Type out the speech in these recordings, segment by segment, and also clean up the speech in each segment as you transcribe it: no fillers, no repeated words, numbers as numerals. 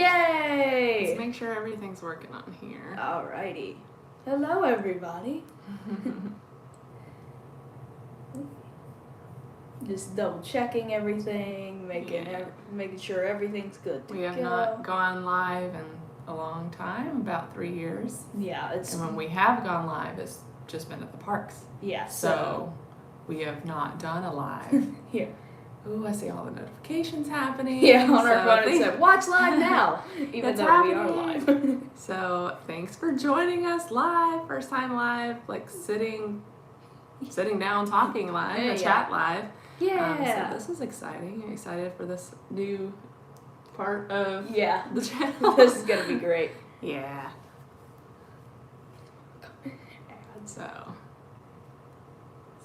Yay! Let's make sure everything's working on here. Alrighty. Hello, everybody. Just double checking everything, making sure everything's good to go. We have not gone live in a long time, about 3 years. Yeah, And when we have gone live, it's just been at the parks. Yeah, So we have not done a live. Here. Ooh, I see all the notifications happening. Yeah, on our phone it said, watch live now, even It's though we are happening. live. So thanks for joining us live, first time live, like sitting down talking live, chat live. Yeah. So this is exciting. I'm excited for this new part of the channel. This is going to be great. Yeah. So,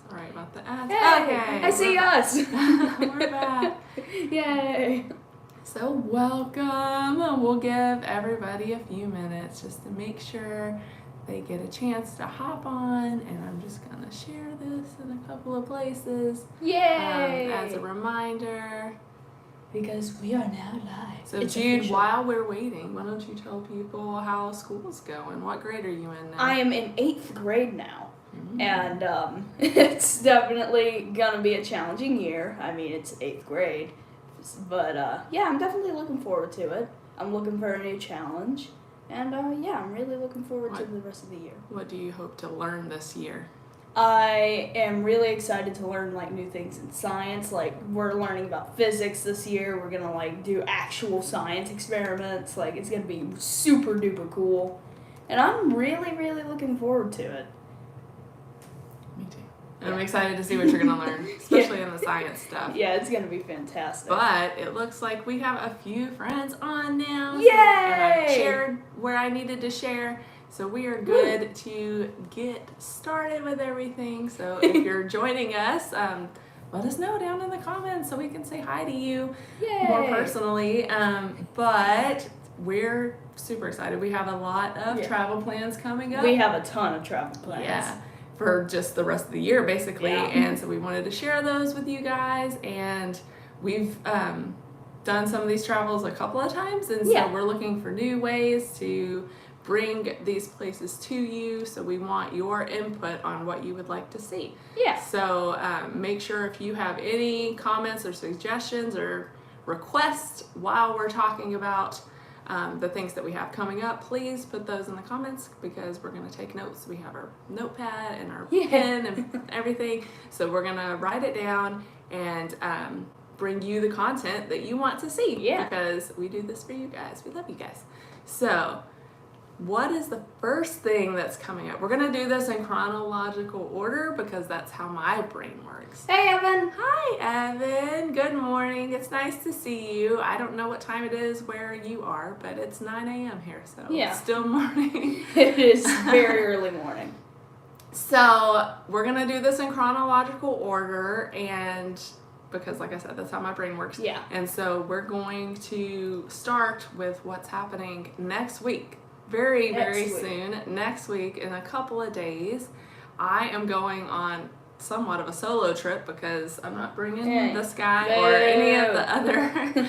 sorry about the ads. Hey, Okay. I see us. We're back. Yay. So welcome. We'll give everybody a few minutes just to make sure they get a chance to hop on, and I'm just going to share this in a couple of places. Yay. As a reminder. Because we are now live. So Jude, while we're waiting, why don't you tell people how school's going? What grade are you in now? I am in 8th grade now. And it's definitely going to be a challenging year. I mean, it's 8th grade. But yeah, I'm definitely looking forward to it. I'm looking for a new challenge. And yeah, I'm really looking forward to the rest of the year. What do you hope to learn this year? I am really excited to learn like new things in science. Like we're learning about physics this year. We're gonna like do actual science experiments. Like it's gonna be super duper cool. And I'm really, really looking forward to it. Me too. And I'm excited to see what you're gonna learn, especially in the science stuff. Yeah, it's gonna be fantastic. But it looks like we have a few friends on now. Yay! And I've shared where I needed to share. So we are good to get started with everything. So if you're joining us, let us know down in the comments so we can say hi to you more personally. But we're super excited. We have a lot of travel plans coming up. We have a ton of travel plans. Yeah, for just the rest of the year, basically. Yeah. And so we wanted to share those with you guys. And we've done some of these travels a couple of times. And so we're looking for new ways to bring these places to you, so we want your input on what you would like to see. Yeah. So make sure if you have any comments or suggestions or requests while we're talking about the things that we have coming up, please put those in the comments because we're going to take notes. We have our notepad and our pen and everything, so we're going to write it down and bring you the content that you want to see. Yeah. Because we do this for you guys. We love you guys. So what is the first thing that's coming up? We're going to do this in chronological order because that's how my brain works. Hey, Evan. Hi, Evan. Good morning. It's nice to see you. I don't know what time it is where you are, but it's 9 a.m. here, so it's still morning. It is very early morning. So we're going to do this in chronological order, and because like I said, that's how my brain works. Yeah. And so we're going to start with what's happening next week. Very soon, next week, in a couple of days, I am going on somewhat of a solo trip because I'm not bringing this guy or any of the other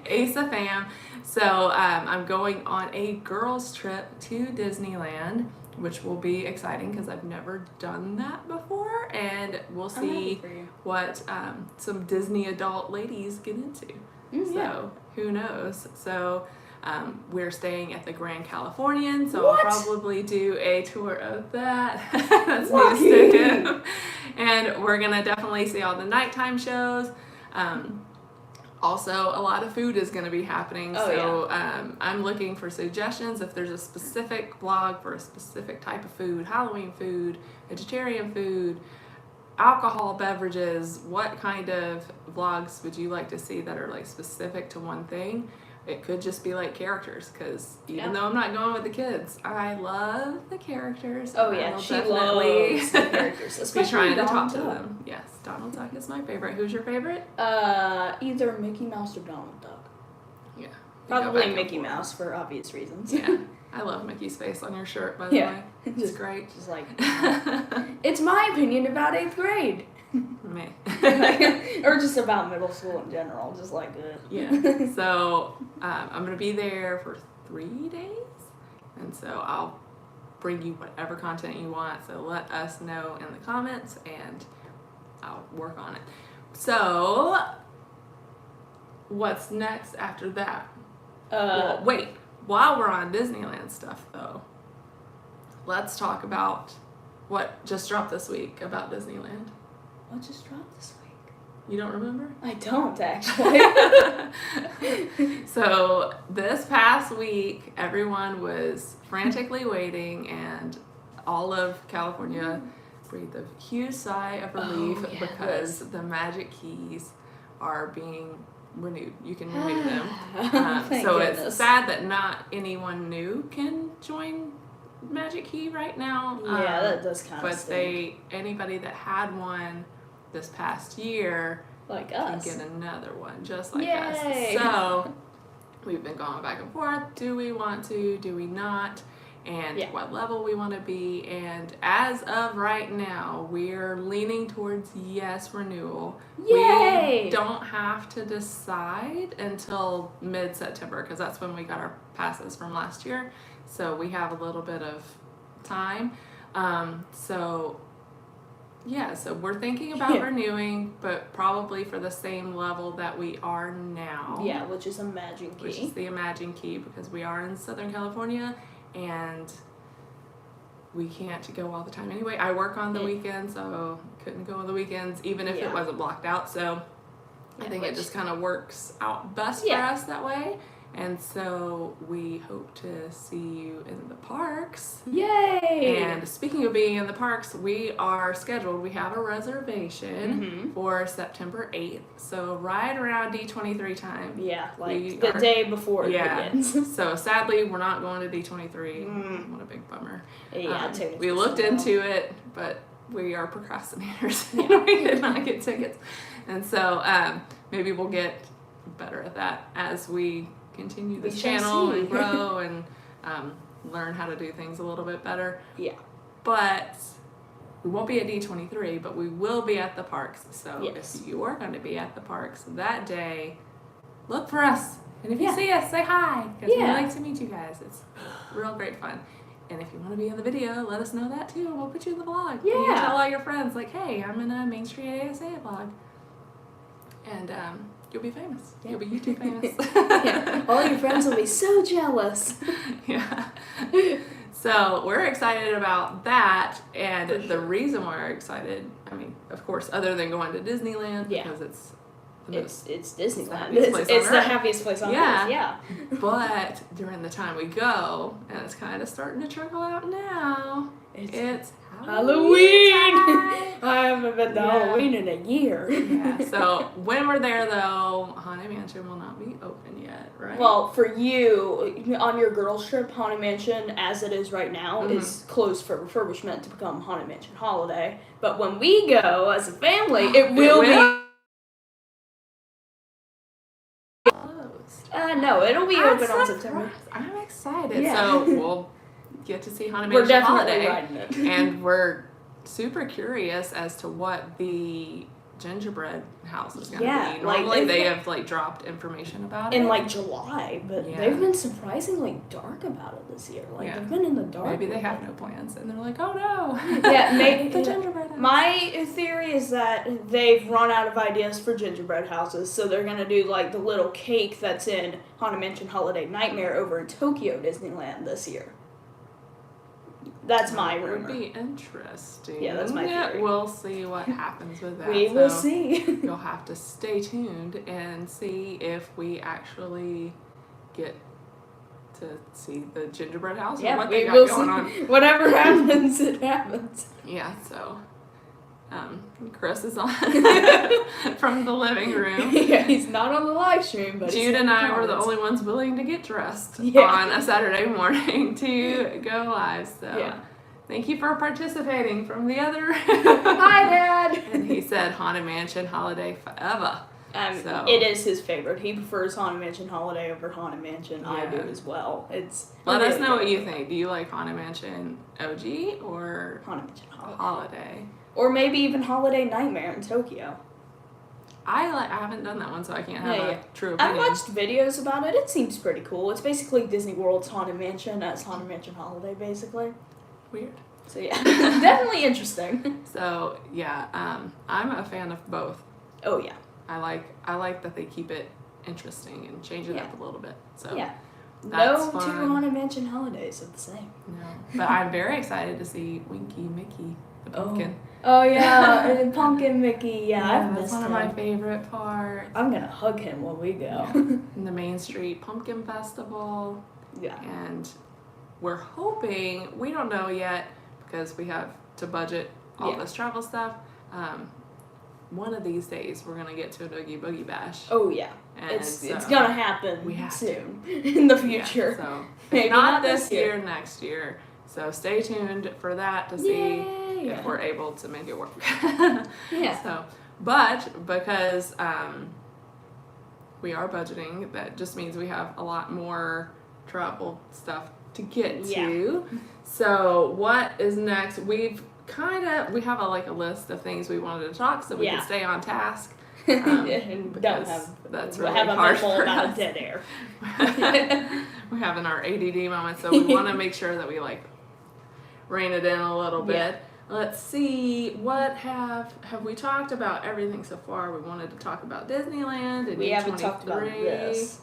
ASA fam. So I'm going on a girls' trip to Disneyland, which will be exciting because I've never done that before, and we'll see what some Disney adult ladies get into. So who knows? So we're staying at the Grand Californian, so I'll probably do a tour of that. That's news to him. And we're going to definitely see all the nighttime shows. Also, a lot of food is going to be happening, I'm looking for suggestions if there's a specific vlog for a specific type of food, Halloween food, vegetarian food, alcohol beverages. What kind of vlogs would you like to see that are like specific to one thing? It could just be like characters, because even though I'm not going with the kids, I love the characters. Oh yeah, she loves the characters, especially trying to Donald talk to them. Yes, Donald Duck is my favorite. Who's your favorite? Either Mickey Mouse or Donald Duck. Yeah. Probably Mickey Mouse for obvious reasons. Yeah. I love Mickey's face on your shirt, by the way. It's great. Just like, it's my opinion about 8th grade. Me. Or just about middle school in general, just like Yeah. So I'm gonna be there for 3 days, and so I'll bring you whatever content you want. So let us know in the comments, and I'll work on it. So what's next after that? Well, wait. While we're on Disneyland stuff, though, let's talk about what just dropped this week about Disneyland. What just dropped this week? You don't remember? I don't, actually. So this past week, everyone was frantically waiting, and all of California breathed a huge sigh of relief because the Magic Keys are being renewed. You can renew them. So goodness. It's sad that not anyone new can join Magic Key right now. Yeah, that does kind of But anybody that had one this past year like can us. get another one, just like Yay. us. So we've been going back and forth. Do we want to? Do we not? And what level we want to be. And as of right now, we're leaning towards yes renewal. Yay! We don't have to decide until mid-September, because that's when we got our passes from last year. So we have a little bit of time. So we're thinking about renewing, but probably for the same level that we are now. Yeah, which is a Magic Key. Which is the Imagine Key, because we are in Southern California, and we can't go all the time anyway. I work on the weekends, so couldn't go on the weekends, even if it wasn't blocked out. So I think it just kind of works out best for us that way. And so we hope to see you in the parks. Yay! And speaking of being in the parks, we are scheduled. We have a reservation for September 8th. So right around D23 time. Yeah, like the day before it begins. So sadly, we're not going to D23. What a big bummer. Yeah, we looked into it, but we are procrastinators. We did not get tickets. And so maybe we'll get better at that as we continue this channel and grow and learn how to do things a little bit better. Yeah. But we won't be at D23, but we will be at the parks. So if you are going to be at the parks that day, look for us. And if you see us, say hi. Because we like to meet you guys. It's real great fun. And if you want to be in the video, let us know that too. And we'll put you in the vlog. Yeah. You can tell all your friends, like, hey, I'm in a Main Street ASA vlog. And you'll be famous. You'll be YouTube famous. All your friends will be so jealous. So we're excited about that, and the reason why we're excited, I mean, of course, other than going to Disneyland, because it's Disneyland. It's the happiest place on earth. Yeah. But during the time we go, and it's kind of starting to trickle out now, it's Halloween! I haven't been to Halloween in a year. So when we're there, though, Haunted Mansion will not be open yet, right? Well, for you, on your girls' trip, Haunted Mansion, as it is right now, is closed for refurbishment to become Haunted Mansion Holiday. But when we go as a family, it will be closed. No, it'll be open on September. I'm excited. So we'll get to see Haunted Mansion We're definitely Holiday, riding it. and we're super curious as to what the gingerbread house is going to be. Normally they have dropped information about it in July, but they've been surprisingly dark about it this year. They've been in the dark. Maybe they have no plans, and they're like, oh no. Maybe the gingerbread house. My theory is that they've run out of ideas for gingerbread houses, so they're gonna do the little cake that's in Haunted Mansion Holiday Nightmare over in Tokyo Disneyland this year. That's my rumor. Would be interesting. Yeah, that's my theory. We'll see what happens with that. We will see. You'll have to stay tuned and see if we actually get to see the gingerbread house or what they got going on. Whatever happens, it happens. Yeah, so Chris is on from the living room. Yeah, he's not on the live stream, but Jude and I were the only ones willing to get dressed on a Saturday morning to go live. So thank you for participating from the other. Hi, Dad. And he said Haunted Mansion Holiday forever. So it is his favorite. He prefers Haunted Mansion Holiday over Haunted Mansion. I do as well. Let us know what you think. Do you like Haunted Mansion OG or Haunted Mansion Holiday? Or maybe even Holiday Nightmare in Tokyo. I haven't done that one, so I can't have a true opinion. I've watched videos about it. It seems pretty cool. It's basically Disney World's Haunted Mansion as Haunted Mansion Holiday, basically. Weird. So yeah, definitely interesting. So yeah, I'm a fan of both. Oh yeah. I like that they keep it interesting and change it up a little bit. So yeah. That's no fun. two Haunted Mansion holidays are the same. No. But I'm very excited to see Winky Mickey, the pumpkin. Oh yeah, and Pumpkin Mickey. Yeah, I've that's missed one him. of my favorite parts. I'm gonna hug him when we go. Yeah. In the Main Street Pumpkin Festival. Yeah. And we're hoping, we don't know yet because we have to budget all this travel stuff. One of these days we're gonna get to an Oogie Boogie Bash. Oh yeah, and it's gonna happen soon in the future. Yeah, so maybe not this year, next year. So stay tuned for that to see if we're able to make it work. Yeah. So, but because we are budgeting, that just means we have a lot more travel stuff to get to. So what is next? We have a list of things we wanted to talk so we can stay on task. And that's we'll really have a hard minimal for amount us. of dead air. We're having our ADD moment, so we want to make sure that we rein it in a little bit. Let's see, what have we talked about everything so far? We wanted to talk about Disneyland and we haven't talked about this.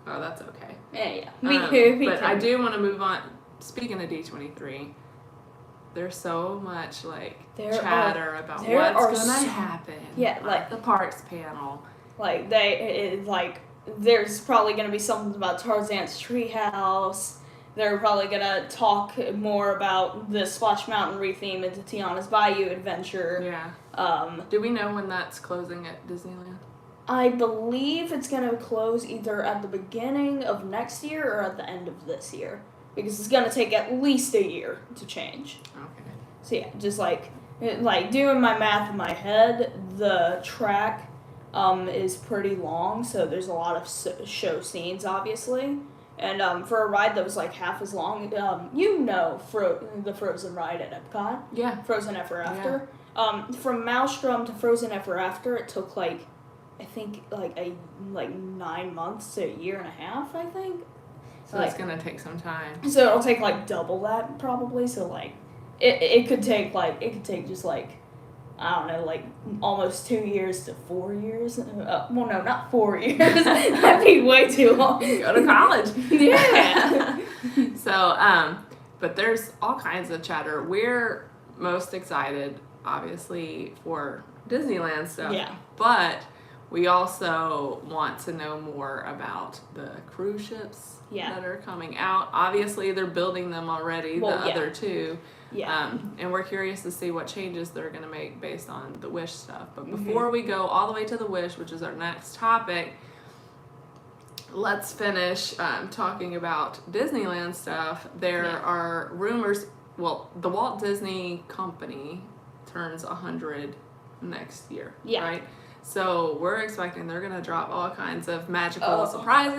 Oh, that's okay. Yeah. But I do want to move on. Speaking of D23, there's so much chatter about what's gonna happen. Yeah, the parks panel. There's probably gonna be something about Tarzan's treehouse. They're probably gonna talk more about the Splash Mountain retheme into Tiana's Bayou Adventure. Yeah. Do we know when that's closing at Disneyland? I believe it's gonna close either at the beginning of next year or at the end of this year. Because it's gonna take at least a year to change. Okay. So yeah, just doing my math in my head, the track is pretty long, so there's a lot of show scenes, obviously. And for a ride that was half as long, the Frozen ride at Epcot. Yeah. Frozen Ever After. Yeah. From Maelstrom to Frozen Ever After, it took 9 months to a year and a half, I think. So it's gonna take some time. So it'll take double that probably. So it could take just I don't know, almost 2 years to 4 years. Well, no, not 4 years. That'd be way too long. You go to college. Yeah. So, but there's all kinds of chatter. We're most excited, obviously, for Disneyland stuff. Yeah. But we also want to know more about the cruise ships that are coming out. Obviously, they're building them already, other two. Yeah. And we're curious to see what changes they're going to make based on the Wish stuff. But before we go all the way to the Wish, which is our next topic, let's finish talking about Disneyland stuff. There are rumors, the Walt Disney Company turns 100 next year, right? So we're expecting they're going to drop all kinds of magical surprises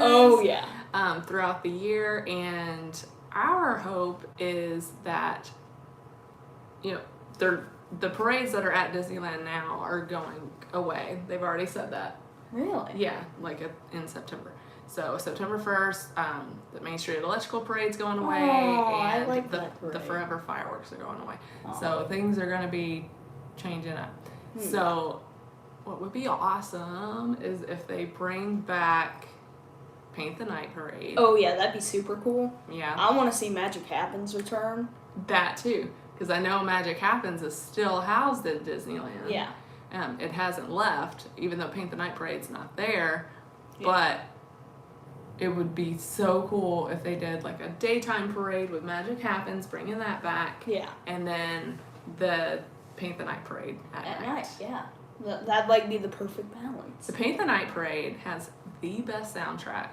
throughout the year. And our hope is that, the parades that are at Disneyland now are going away. They've already said that. Really? Yeah, in September. So September 1st, the Main Street Electrical Parade's going away, and I like that parade. The Forever Fireworks are going away. So things are going to be changing up. So what would be awesome is if they bring back Paint the Night Parade. Oh yeah, that'd be super cool. Yeah. I want to see Magic Happens return. That too, because I know Magic Happens is still housed at Disneyland. Yeah. It hasn't left, even though Paint the Night Parade's not there. Yeah. But it would be so cool if they did a daytime parade with Magic Happens, bringing that back. Yeah. And then the Paint the Night Parade at night. Yeah. That'd be the perfect balance. The Paint the Night Parade has the best soundtrack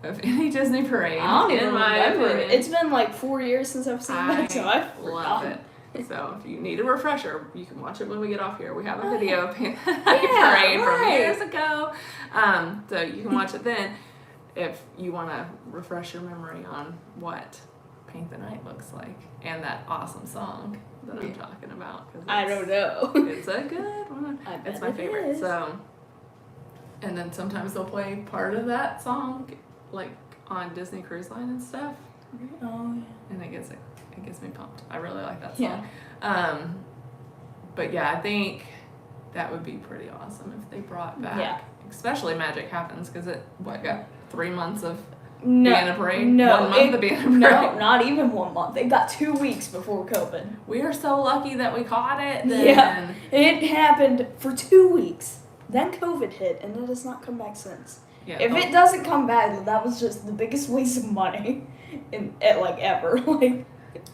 of any Disney parade. I don't even remember. It's been 4 years since I've seen that, so I've love it. So if you need a refresher, you can watch it when we get off here. We have a video of Paint the Night Yeah, Parade from right. years ago. So you can watch it then if you want to refresh your memory on what Paint the Night looks like and that awesome song that I'm talking about. 'Cause I don't know. It's a good one. I bet It's my it favorite. is. So, and then sometimes they'll play part of that song, like on Disney Cruise Line and stuff, Oh, and it gets me pumped. I really like that song. Yeah. But yeah, I think that would be pretty awesome if they brought back, especially Magic Happens, because it got 3 months of being a parade. No, 1 month of being a parade. No, not even 1 month. It got 2 weeks before COVID. We are so lucky that we caught it. Then. Yeah, it happened for 2 weeks. Then COVID hit, and it has not come back since. Yeah, If it doesn't come back, then that was just the biggest waste of money ever. Like,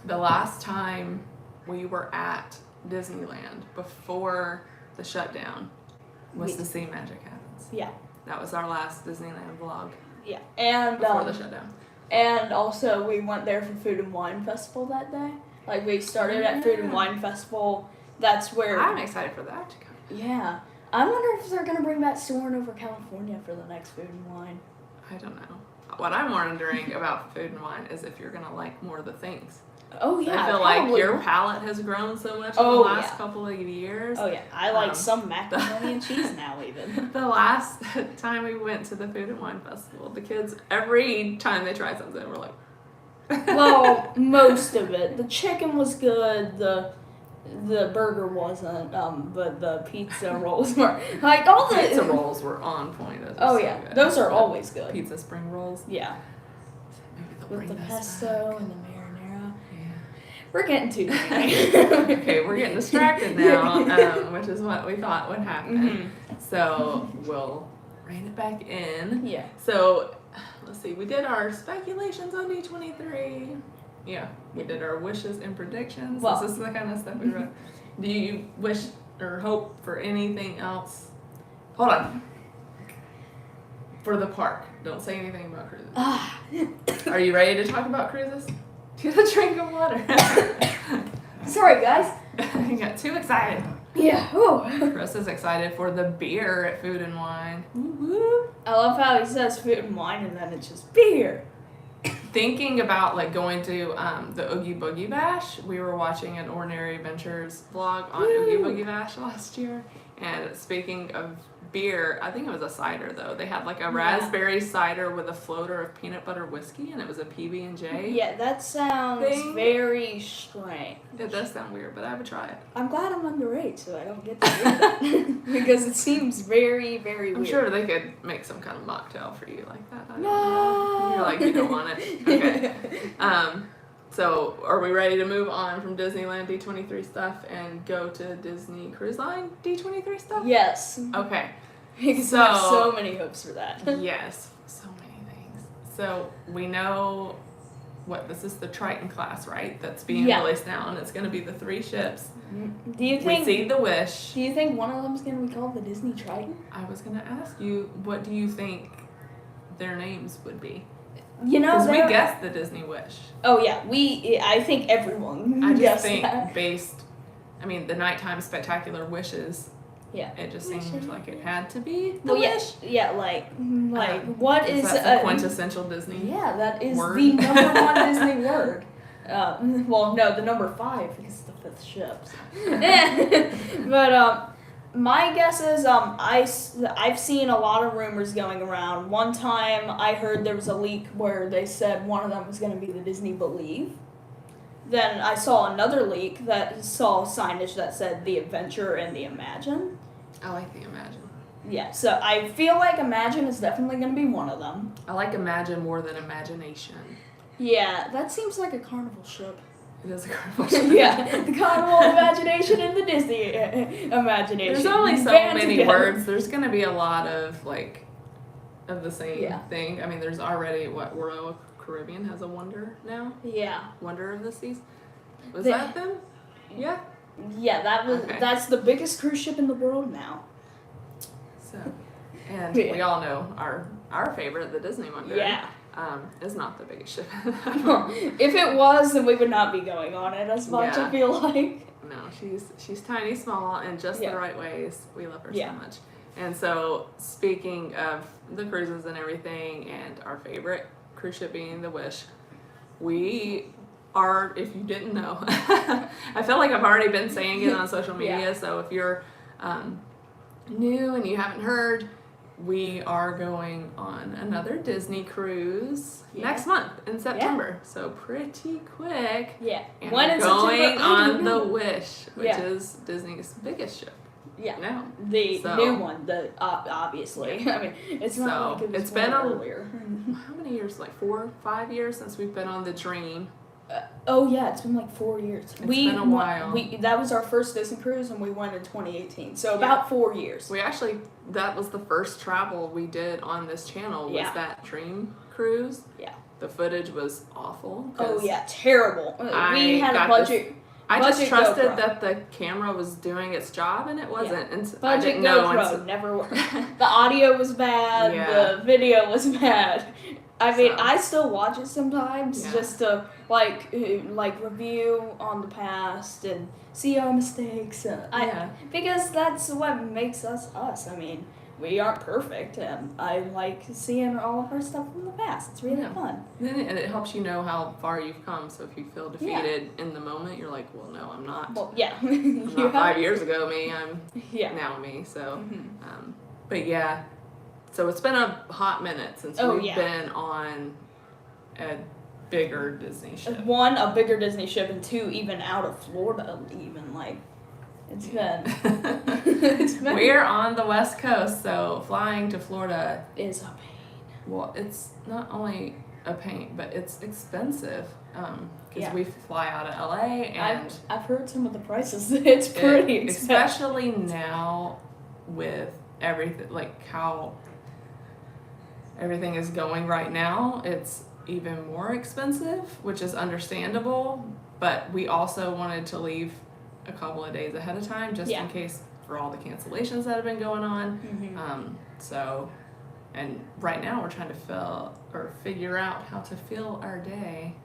the last time we were at Disneyland before the shutdown was to see Magic Happens. Yeah. That was our last Disneyland vlog. Yeah, and before the shutdown. And also we went there for Food and Wine Festival that day. Like we started at Food and Wine Festival. That's where I'm excited for that to come. Yeah. I wonder if they're gonna bring back Soarin' Over California for the next Food and Wine. I don't know. What I'm wondering about Food and Wine is if you're gonna like more of the things. Oh yeah. I feel like your palate has grown so much in the last couple of years. Oh yeah. I like some macaroni and cheese now even. The last time we went to the Food and Wine Festival, the kids, every time they tried something, were like... Well, most of it. The chicken was good, the burger wasn't, but the pizza rolls were, like, all the... Pizza rolls were on point. Those are good. Those are always good. Pizza spring rolls. Yeah. Maybe they'll With bring the this pesto back. and the marinara. Yeah. We're getting too Okay, we're getting distracted now, which is what we thought would happen. Mm-hmm. So we'll rein it back in. Yeah. So let's see. We did our speculations on D23. Yeah, we did our wishes and predictions. Well, this is the kind of stuff we wrote. Do you wish or hope for anything else? Hold on. For the park, don't say anything about cruises. Are you ready to talk about cruises? Get a drink of water. Sorry, guys. You got too excited. Yeah. Chris is excited for the beer at Food and Wine. I love how he says Food and Wine and then it's just beer. Thinking about like going to the Oogie Boogie Bash, we were watching an Ordinary Adventures vlog on Oogie Boogie Bash last year. And speaking of beer, I think it was a cider though. They had like a raspberry cider with a floater of peanut butter whiskey, and it was a PB&J. Yeah, that sounds very strange. It does sound weird, but I would try it. I'm glad I'm underage, so I don't get to do that because it seems very, very weird. I'm sure they could make some kind of mocktail for you like that. I don't No. know. You're like, you don't want it. Okay. So are we ready to move on from Disneyland D23 stuff and go to Disney Cruise Line D23 stuff? Yes. Okay. Because I have so many hopes for that. Yes, so many things. So we know this is the Triton class, right? That's being released now, and it's going to be the 3 ships. Do you think? We see the Wish. Do you think one of them is going to be called the Disney Triton? I was going to ask you, what do you think their names would be? You know, because we guessed the Disney Wish. Oh yeah, I think everyone. I just guessed think that. the nighttime spectacular wishes. Yeah. It just seemed like it had to be the Wish. Yeah, like what is that the quintessential Disney? Yeah, that is word? the number 1 Disney word. Well, no, the number 5 because it's the 5th ship. So. But my guess is I've seen a lot of rumors going around. One time I heard there was a leak where they said one of them was going to be the Disney Believe. Then I saw another leak that saw signage that said the Adventure and the Imagine. I like the Imagine. Yeah, so I feel like Imagine is definitely going to be one of them. I like Imagine more than Imagination. Yeah, that seems like a carnival ship. It is a carnival ship. Yeah, the Carnival Imagination and the Disney Imagination. There's only so many together. words. There's going to be a lot of of the same thing. I mean, there's already Royal Caribbean has a Wonder now. Yeah. Wonder of the Seas. Was that them? Yeah. Yeah, that's the biggest cruise ship in the world now. So, and we all know our our favorite, the Disney Wonder, is not the biggest ship. If it was, then we would not be going on it as much, I feel like. No, she's tiny, small, in just the right ways. We love her so much. And so, speaking of the cruises and everything, and our favorite cruise ship being the Wish, we are, if you didn't know, I feel like I've already been saying it on social media, so if you're new and you haven't heard, we are going on another Disney cruise next month in September. So pretty quick. Yeah. And we're going on the Wish, which is Disney's biggest ship. Yeah. Now. The new one, the obviously. I mean, it's not like it was earlier. How many years? Like 4 or 5 years since we've been on the Dream. It's been like 4 years. It's been a while. That was our first Disney cruise, and we went in 2018. So about 4 years. That was the first travel we did on this channel, was that Dream cruise. Yeah. The footage was awful. Oh, yeah, terrible. We had a budget. I just trusted that the camera was doing its job, and it wasn't. Yeah. And budget I didn't GoPro never worked. The audio was bad. The video was bad. I mean, I still watch it sometimes just to like review on the past and see our mistakes. Because that's what makes us us. I mean, we aren't perfect, and I like seeing all of our stuff from the past. It's really fun. And it helps you know how far you've come. So if you feel defeated in the moment, you're like, well, no, I'm not. Well, I'm not 5 years ago me. I'm now me. So, but yeah. So it's been a hot minute since we've been on a bigger Disney ship. One, a bigger Disney ship, and two, even out of Florida, it's been. We're on the West Coast, so flying to Florida is a pain. Well, it's not only a pain, but it's expensive. Because we fly out of LA, and I've heard some of the prices. It's pretty expensive. Especially now with everything, like how everything is going right now, it's even more expensive, which is understandable, but we also wanted to leave a couple of days ahead of time just in case for all the cancellations that have been going on. And right now we're trying to figure out how to fill our day.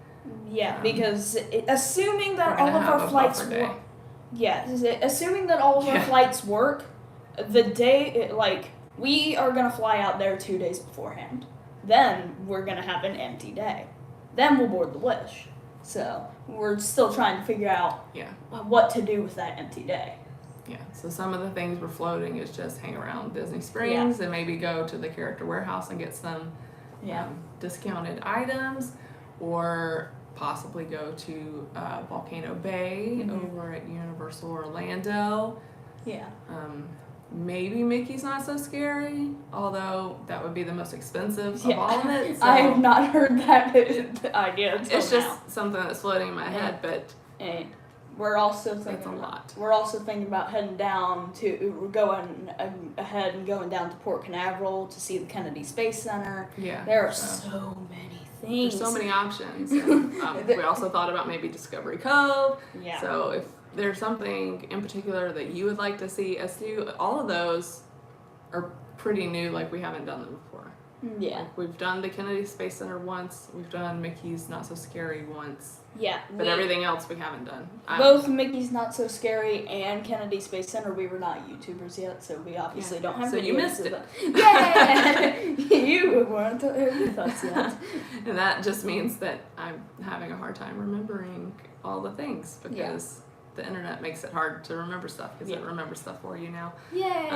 Yeah, because assuming that all of our flights work. Yeah, assuming that all of our flights work, the day we are going to fly out there 2 days beforehand. Then we're going to have an empty day. Then we'll board the Wish. So we're still trying to figure out what to do with that empty day. Yeah, so some of the things we're floating is just hang around Disney Springs and maybe go to the Character Warehouse and get some discounted items, or possibly go to Volcano Bay over at Universal Orlando. Yeah. Maybe Mickey's Not So Scary, although that would be the most expensive of all of it. So I have not heard that idea until it's just something that's floating in my head, but we're also thinking that's a lot. We're also thinking about heading down to going ahead and going down to Port Canaveral to see the Kennedy Space Center. Yeah, there are so many things. There's so many options. We also thought about maybe Discovery Cove. Yeah. So if there's something in particular that you would like to see us do, all of those are pretty new, like we haven't done them before. Yeah. Like we've done the Kennedy Space Center once, we've done Mickey's Not So Scary once. Yeah. But everything else we haven't done. Both Mickey's Not So Scary and Kennedy Space Center, we were not YouTubers yet, so we obviously don't have videos. So you missed it. Yeah! You weren't with us yet. And that just means that I'm having a hard time remembering all the things, because the internet makes it hard to remember stuff, because it remembers stuff for you now. Yay!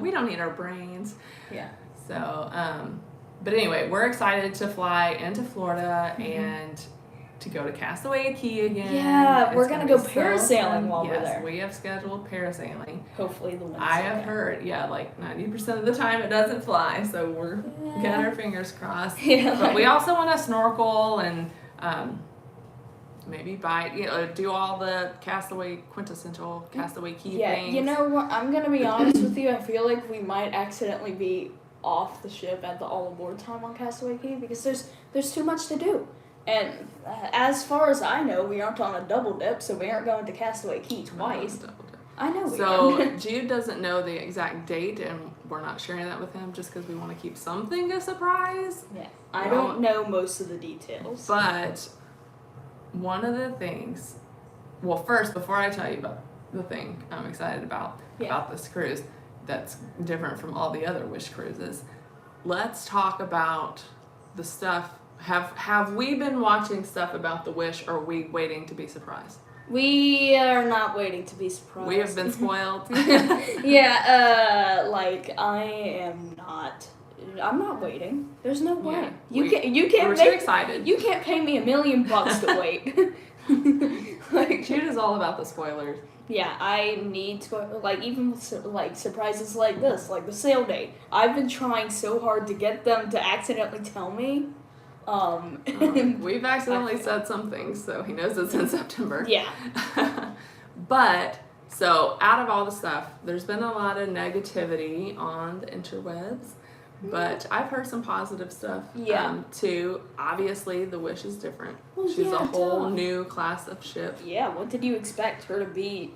We don't need our brains. Yeah. So, but anyway, we're excited to fly into Florida and to go to Castaway Cay again. Yeah, we're going to go parasailing while we're there. Yes, we have scheduled parasailing. Hopefully the wind's I have heard, like 90% of the time it doesn't fly, so we're got our fingers crossed. Yeah. But we also want to snorkel and maybe do all the quintessential Castaway Cay things. Yeah, you know what? I'm going to be honest with you. I feel like we might accidentally be off the ship at the all aboard time on Castaway Cay, because there's too much to do. And as far as I know, we aren't on a double dip, so we aren't going to Castaway Cay twice. I know we So are. Jude doesn't know the exact date, and we're not sharing that with him just because we want to keep something a surprise. Yeah, I don't know most of the details. But one of the things, well, first, before I tell you about the thing I'm excited about this cruise that's different from all the other Wish cruises, let's talk about the stuff. Have we been watching stuff about the Wish, or are we waiting to be surprised? We are not waiting to be surprised. We have been spoiled. Yeah, like I am not. I'm not waiting. There's no way. Yeah, You can't. We're too excited. You can't pay me $1 million to wait. Like, Jude is all about the spoilers. yeah, I need to, like, even with, like, surprises like this, like the sale date. I've been trying so hard to get them to accidentally tell me. We've accidentally said something, so he knows it's in September. Yeah. But, so, out of all the stuff, there's been a lot of negativity on the interwebs, but I've heard some positive stuff, too. Obviously, the Wish is different. Well, She's a whole duh. new class of ship. Yeah, what did you expect her to be?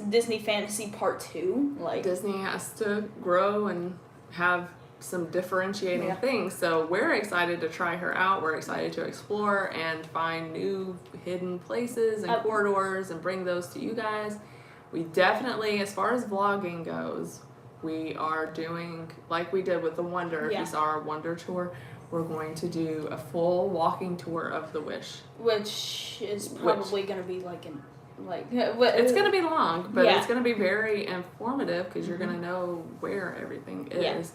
Disney Fantasy Part 2? Like, Disney has to grow and have some differentiating things, so we're excited to try her out. We're excited to explore and find new hidden places and corridors and bring those to you guys. We definitely, as far as vlogging goes, we are doing like we did with the Wonder. If you saw our Wonder tour, we're going to do a full walking tour of the Wish, which is probably going to be it's going to be long, but it's going to be very informative because you're going to know where everything is.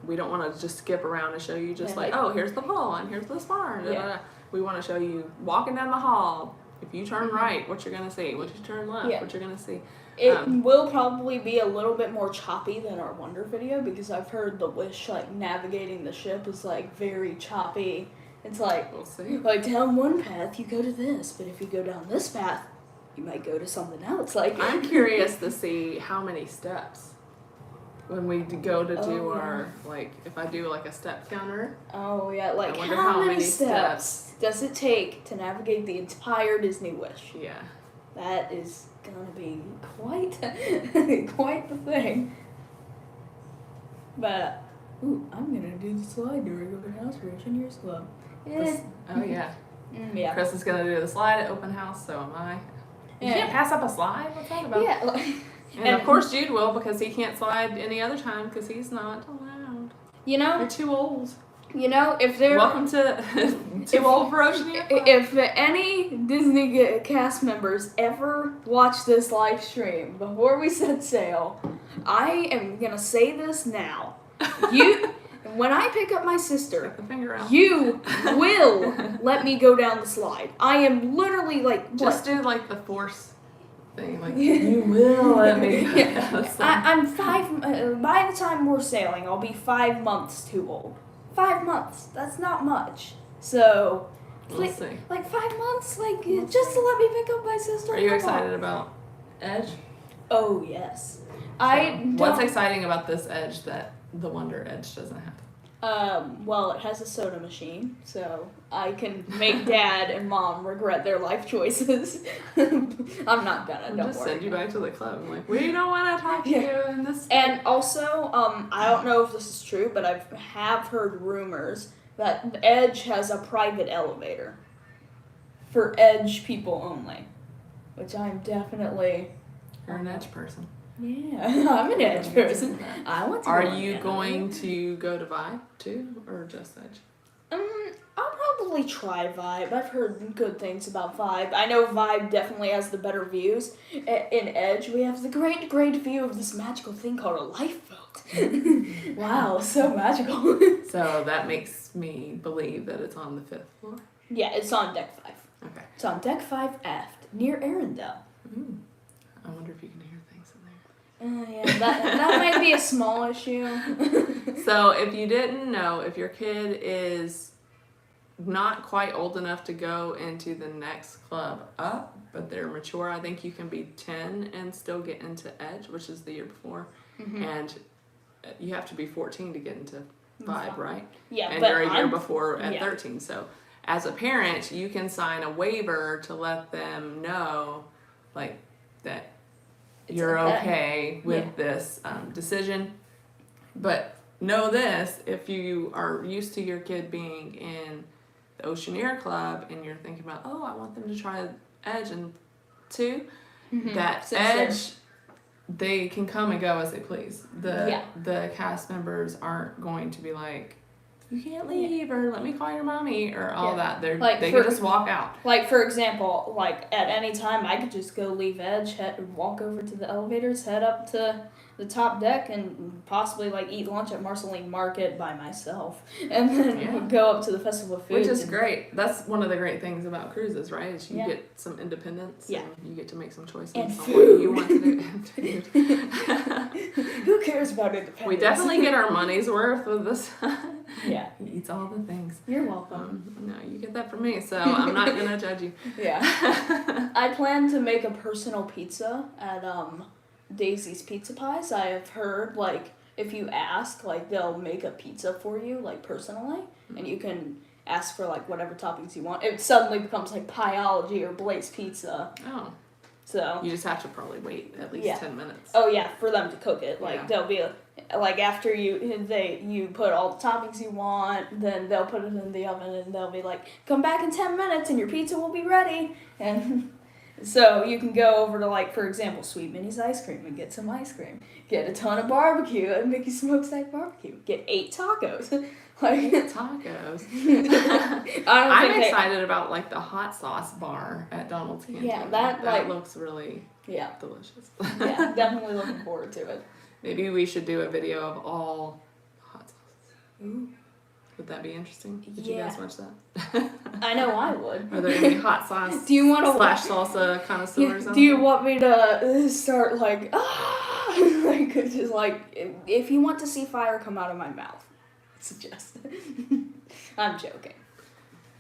We don't want to just skip around and show you just here's the pole and here's this barn. We want to show you walking down the hall. If you turn right, what you're going to see. If you turn left, what you're going to see. It will probably be a little bit more choppy than our Wonder video because I've heard the Wish, like, navigating the ship is, like, very choppy. It's like, we'll see. Like, down one path, you go to this, but if you go down this path, you might go to something else. Like, I'm curious to see how many steps. When we go to do our, like, if I do, like, a step counter. Oh, yeah. Like, I wonder how many steps does it take to navigate the entire Disney Wish? Yeah. That is going to be quite the thing. But, I'm going to do the slide during Open House for Ocean Years Club. Oh, yeah. Yeah. Chris is going to do the slide at Open House, so am I. You can't pass up a slide? What's that about? Yeah. And of course Jude will, because he can't slide any other time because he's not allowed. You know? You're too old. You know, if they're... Welcome to Too Old for Ocean Year Club. If any Disney cast members ever watch this live stream before we set sail, I am going to say this now. When I pick up my sister, you will let me go down the slide. I am literally like... Just do like the force thing, like, you will let me. I'm 5, by the time we're sailing, I'll be 5 months too old. 5 months, that's not much. So, we'll see. Like 5 months, like, just to let me pick up my sister. Are you excited about Edge? Oh, yes. What's exciting about this Edge that the Wonder Edge doesn't have? Well, it has a soda machine, so I can make Dad and Mom regret their life choices. I'm not gonna. Don't just worry. Send you back to the club. I'm like, we don't want to talk to you in this. And also, I don't know if this is true, but I have heard rumors that Edge has a private elevator for Edge people only, which I'm definitely. You're an Edge person. Yeah, I'm an Edge person. I want to. Are you going to go to Vibe too, or just Edge? I'll probably try Vibe. I've heard good things about Vibe. I know Vibe definitely has the better views. In Edge, we have the great view of this magical thing called a lifeboat. Wow, so magical. So that makes me believe that it's on the 5th floor? Yeah, it's on deck 5. Okay. It's on deck 5 aft, near Arendelle. Ooh. I wonder if you can hear things in there. Yeah, that might be a small issue. So if you didn't know, if your kid is not quite old enough to go into the next club up, but they're mature, I think you can be 10 and still get into Edge, which is the year before. Mm-hmm. And you have to be 14 to get into Vibe, right? Yeah, and but you're a year before at 13. So as a parent, you can sign a waiver to let them know, like, that you're okay with this decision. But know this, if you are used to your kid being in the Oceaneer Club and you're thinking about, oh, I want them to try Edge and 2, that Edge, they can come and go as they please. The cast members aren't going to be like, you can't leave, or let me call your mommy, or all that. They can just walk out. Like, for example, like, at any time, I could just go leave Edge, walk over to the elevators, head up to the top deck, and possibly, like, eat lunch at Marceline Market by myself, and then go up to the Festival of Foods. Which is great. That's one of the great things about cruises, right? Is you get some independence, and you get to make some choices and on food. what you want to do. And food. Who cares about independence? We definitely get our money's worth with this. Yeah. He eats all the things. You're welcome. No, you get that from me, so I'm not going to judge you. Yeah. I plan to make a personal pizza at Daisy's Pizza Pies. I have heard, like, if you ask, like, they'll make a pizza for you, like, personally, and you can ask for, like, whatever toppings you want. It suddenly becomes, like, Pieology or Blaze Pizza. Oh. So. You just have to probably wait at least 10 minutes. Oh, yeah, for them to cook it. Like, they'll be, like, after you put all the toppings you want, then they'll put it in the oven, and they'll be like, come back in 10 minutes, and your pizza will be ready. And so you can go over to, like, for example, Sweet Minnie's Ice Cream and get some ice cream. Get a ton of barbecue at Mickey Smokestack Barbecue. Get 8 tacos. Like, 8 tacos. I'm excited about, like, the hot sauce bar at Donald's Canteen. Yeah, that looks really delicious. Yeah, definitely looking forward to it. Maybe we should do a video of all hot sauces. Ooh. Would that be interesting? Did you guys watch that? I know I would. Are there any hot sauce do you want to / salsa connoisseurs? Do you want me to start like, like, just like, if you want to see fire come out of my mouth, suggest it. I'm joking.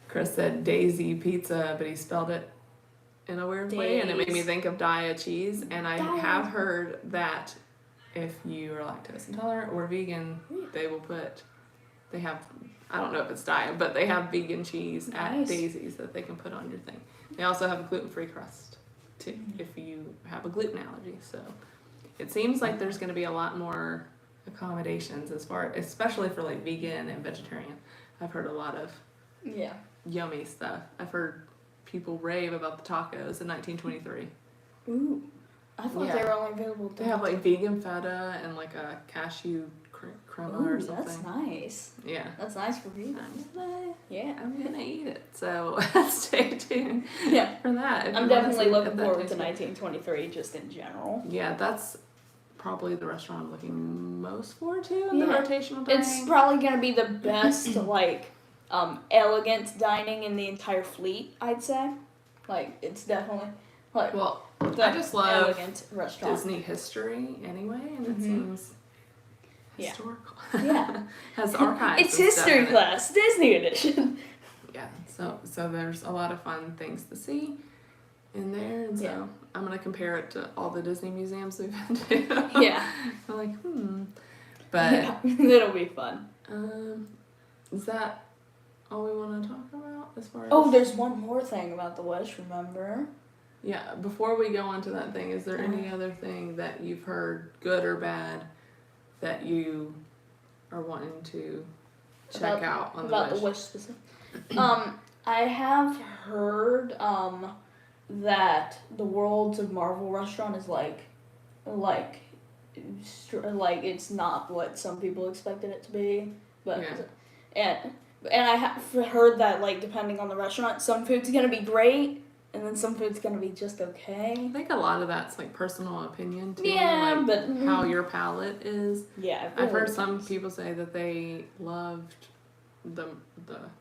Chris said Daisy Pizza, but he spelled it in a weird way, and it made me think of Dia cheese. And I have heard that if you are lactose intolerant or vegan, they have, I don't know if it's Dia, but they have vegan cheese at Daisy's that they can put on your thing. They also have a gluten-free crust too, if you have a gluten allergy. So it seems like there's going to be a lot more accommodations especially for like vegan and vegetarian. I've heard a lot of yummy stuff. I've heard people rave about the tacos in 1923. Ooh, I thought they were only available. They have like vegan feta and like a cashew crema or something. That's nice. Yeah, that's nice for vegans. I'm gonna eat it. So stay tuned. For that. I'm definitely looking forward to 1923 just in general. Yeah, that's probably the restaurant I'm looking most forward to in the rotational dining. It's probably going to be the best, like, elegant dining in the entire fleet, I'd say. Like, it's definitely, like, I just love elegant restaurant. Disney history anyway, and it seems historical. Has archives. It's history class, Disney edition. Yeah, so there's a lot of fun things to see in there, and so I'm gonna compare it to all the Disney museums we've been to. I'm like, but it'll be fun. Is that all we want to talk about as far as? Oh, there's one more thing about the Wish. Remember? Yeah. Before we go on to that thing, is there any other thing that you've heard, good or bad, that you are wanting to check out on the Wish? About the Wish specific. I have heard that the Worlds of Marvel restaurant is like it's not what some people expected it to be, but and I have heard that, like, depending on the restaurant, some food's gonna be great and then some food's gonna be just okay. I think a lot of that's like personal opinion too. Yeah, like but how your palate is. Yeah, I've heard some people say that they loved the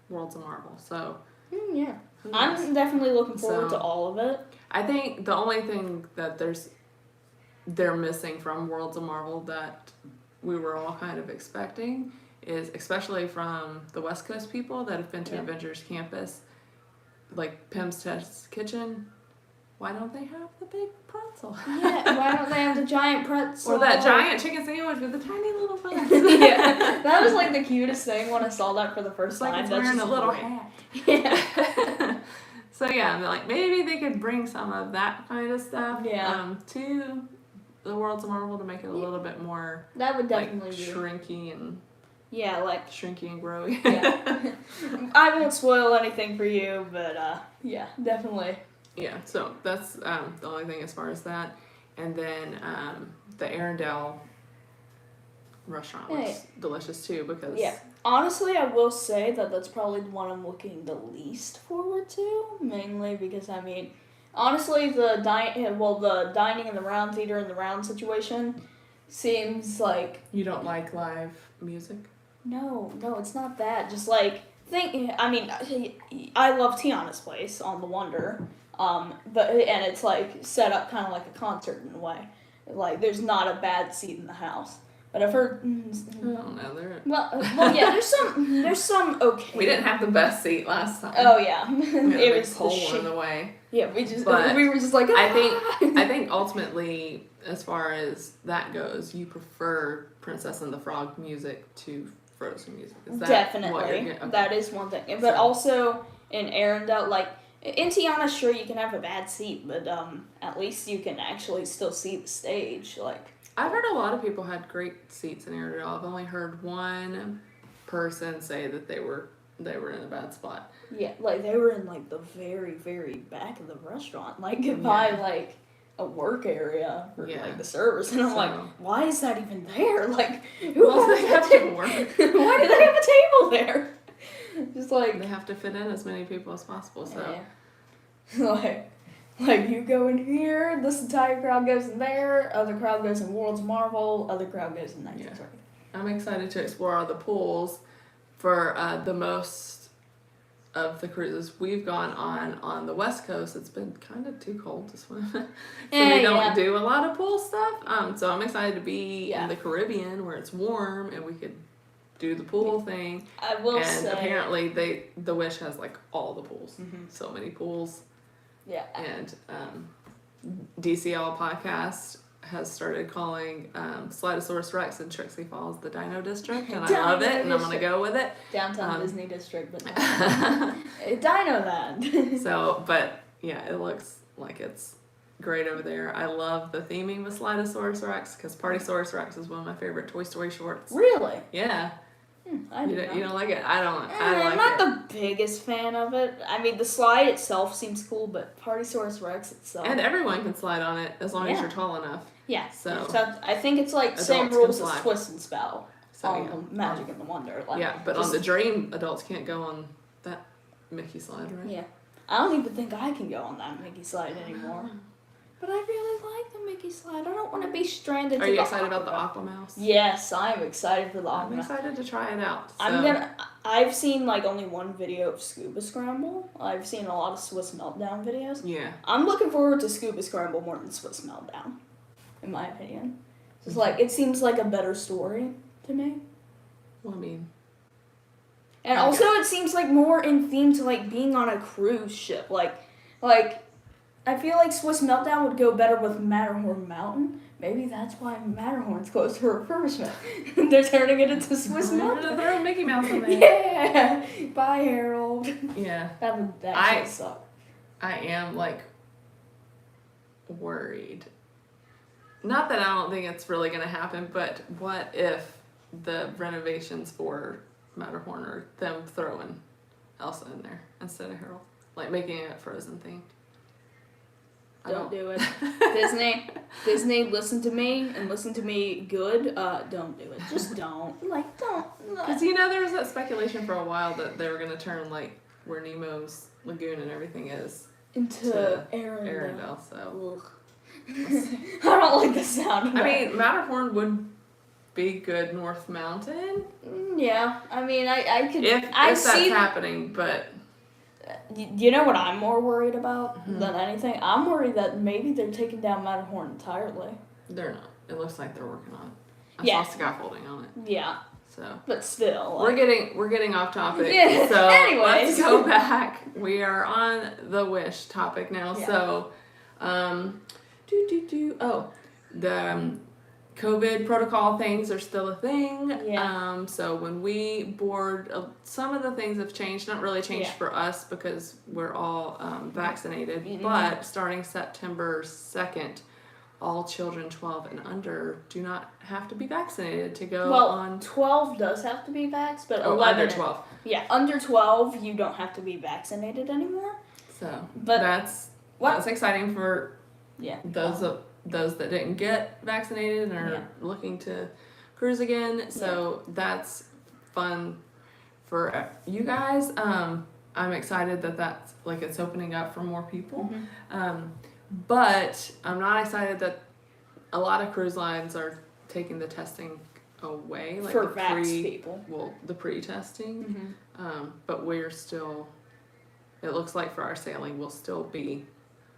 Worlds of Marvel. So yeah, I'm definitely looking forward to all of it. I think the only thing that they're missing from Worlds of Marvel that we were all kind of expecting is, especially from the West Coast people that have been to Avengers Campus, like Pim's Test Kitchen, why don't they have the big pretzel? Yeah, why don't they have the giant pretzel? Or that giant chicken sandwich with the tiny little buns? That was like the cutest thing when I saw that for the first time. Like it's wearing a little hat. Yeah. So yeah, like maybe they could bring some of that kind of stuff to the World's a Marvel to make it a little bit more That would like definitely be. shrinky and growy. Yeah. I won't spoil anything for you, but yeah, definitely. Yeah, so that's the only thing as far as that. And then the Arendelle restaurant was delicious too because... Yeah. Honestly, I will say that that's probably the one I'm looking the least forward to, mainly because, I mean, honestly, the dining in the round theater in the round situation seems like... You don't like live music? No, it's not that. Just like, I love Tiana's place on the Wonder, and it's like set up kind of like a concert in a way. Like, there's not a bad seat in the house. But I've heard. I don't know. Well, yeah. There's some okay. We didn't have the best seat last time. Oh yeah, it was pole in the way. Yeah, we were just like. I think ultimately, as far as that goes, you prefer Princess and the Frog music to Frozen music. Is that definitely what you're okay. That is one thing, but also in Arendelle, like in Tiana, sure you can have a bad seat, but at least you can actually still see the stage, like. I've heard a lot of people had great seats in Arendelle. I've only heard one person say that they were in a bad spot. Yeah, like they were in like the very, very back of the restaurant, like by like a work area for like the servers, and I'm like, why is that even there? Like, who they have to work? Why do they have a table there? Just like they have to fit in as many people as possible. So Like, you go in here, this entire crowd goes in there, other crowd goes in World's Marvel, other crowd goes in 19th. Yeah. I'm excited to explore all the pools for the most of the cruises we've gone on the West Coast. It's been kind of too cold to swim. So we don't do a lot of pool stuff. So I'm excited to be in the Caribbean where it's warm and we could do the pool thing. I will say. And apparently the Wish has like all the pools. Mm-hmm. So many pools. Yeah. And DCL podcast has started calling Slidosaurus Rex in Trixie Falls the Dino District, and I love it, and I'm going to go with it. Downtown Disney District, but Dino Land. So, but yeah, it looks like it's great over there. I love the theming with Slidosaurus Rex, because Partysaurus Rex is one of my favorite Toy Story shorts. Really? Yeah. You don't like it? I like I'm not the biggest fan of it. I mean, the slide itself seems cool, but Partysaurus Rex itself... And everyone can slide on it as long as you're tall enough. Yeah. So I think it's like same rules as Twist and Spell on the Magic and the Wonder. Like, but on the Dream, adults can't go on that Mickey slide, right? Yeah. I don't even think I can go on that Mickey slide anymore. But I really like the Mickey slide. I don't want to be stranded. Are you excited about the Aquamouse? Yes, I'm excited for the Aquamouse. I'm excited to try it out. So. I've seen like only one video of Scuba Scramble. I've seen a lot of Swiss Meltdown videos. Yeah. I'm looking forward to Scuba Scramble more than Swiss Meltdown, in my opinion. It's like it seems like a better story to me. Well, I mean. And also it seems like more in theme to like being on a cruise ship, like. I feel like Swiss Meltdown would go better with Matterhorn Mountain. Maybe that's why Matterhorn's closed for refurbishment. They're turning it into Swiss Meltdown. Throw Mickey Mouse in there. Yeah. Bye, Harold. Yeah. That would actually suck. I am, like, worried. Not that I don't think it's really going to happen, but what if the renovations for Matterhorn are them throwing Elsa in there instead of Harold? Like, making it Frozen themed. Don't do it. Disney, listen to me and listen to me good. Don't do it. Just don't. Don't. Because, there was that speculation for a while that they were going to turn, like, where Nemo's lagoon and everything is into Arendelle. So. I don't like the sound of that. I mean, Matterhorn would be good North Mountain. Yeah. I mean, I could... If that's happening, but... You know what I'm more worried about than anything? I'm worried that maybe they're taking down Matterhorn entirely. They're not. It looks like they're working on it. I saw scaffolding on it. Yeah. So. But still. We're getting off topic. Yeah. So anyways. Let's go back. We are on the Wish topic now. Yeah. So, the COVID protocol things are still a thing. Yeah. So when we board, some of the things have changed. Not really changed for us because we're all vaccinated. Mm-hmm. But starting September 2nd, all children 12 and under do not have to be vaccinated to go Well, on. 12 does have to be vaxxed, but 11 under 12. Yeah, under 12 you don't have to be vaccinated anymore. So but that's exciting for those that didn't get vaccinated and are looking to cruise again. So that's fun for you guys. I'm excited that that's like it's opening up for more people. But I'm not excited that a lot of cruise lines are taking the testing away, like for the vaxxed people. Well, the pre-testing. But we're still. It looks like for our sailing, we'll still be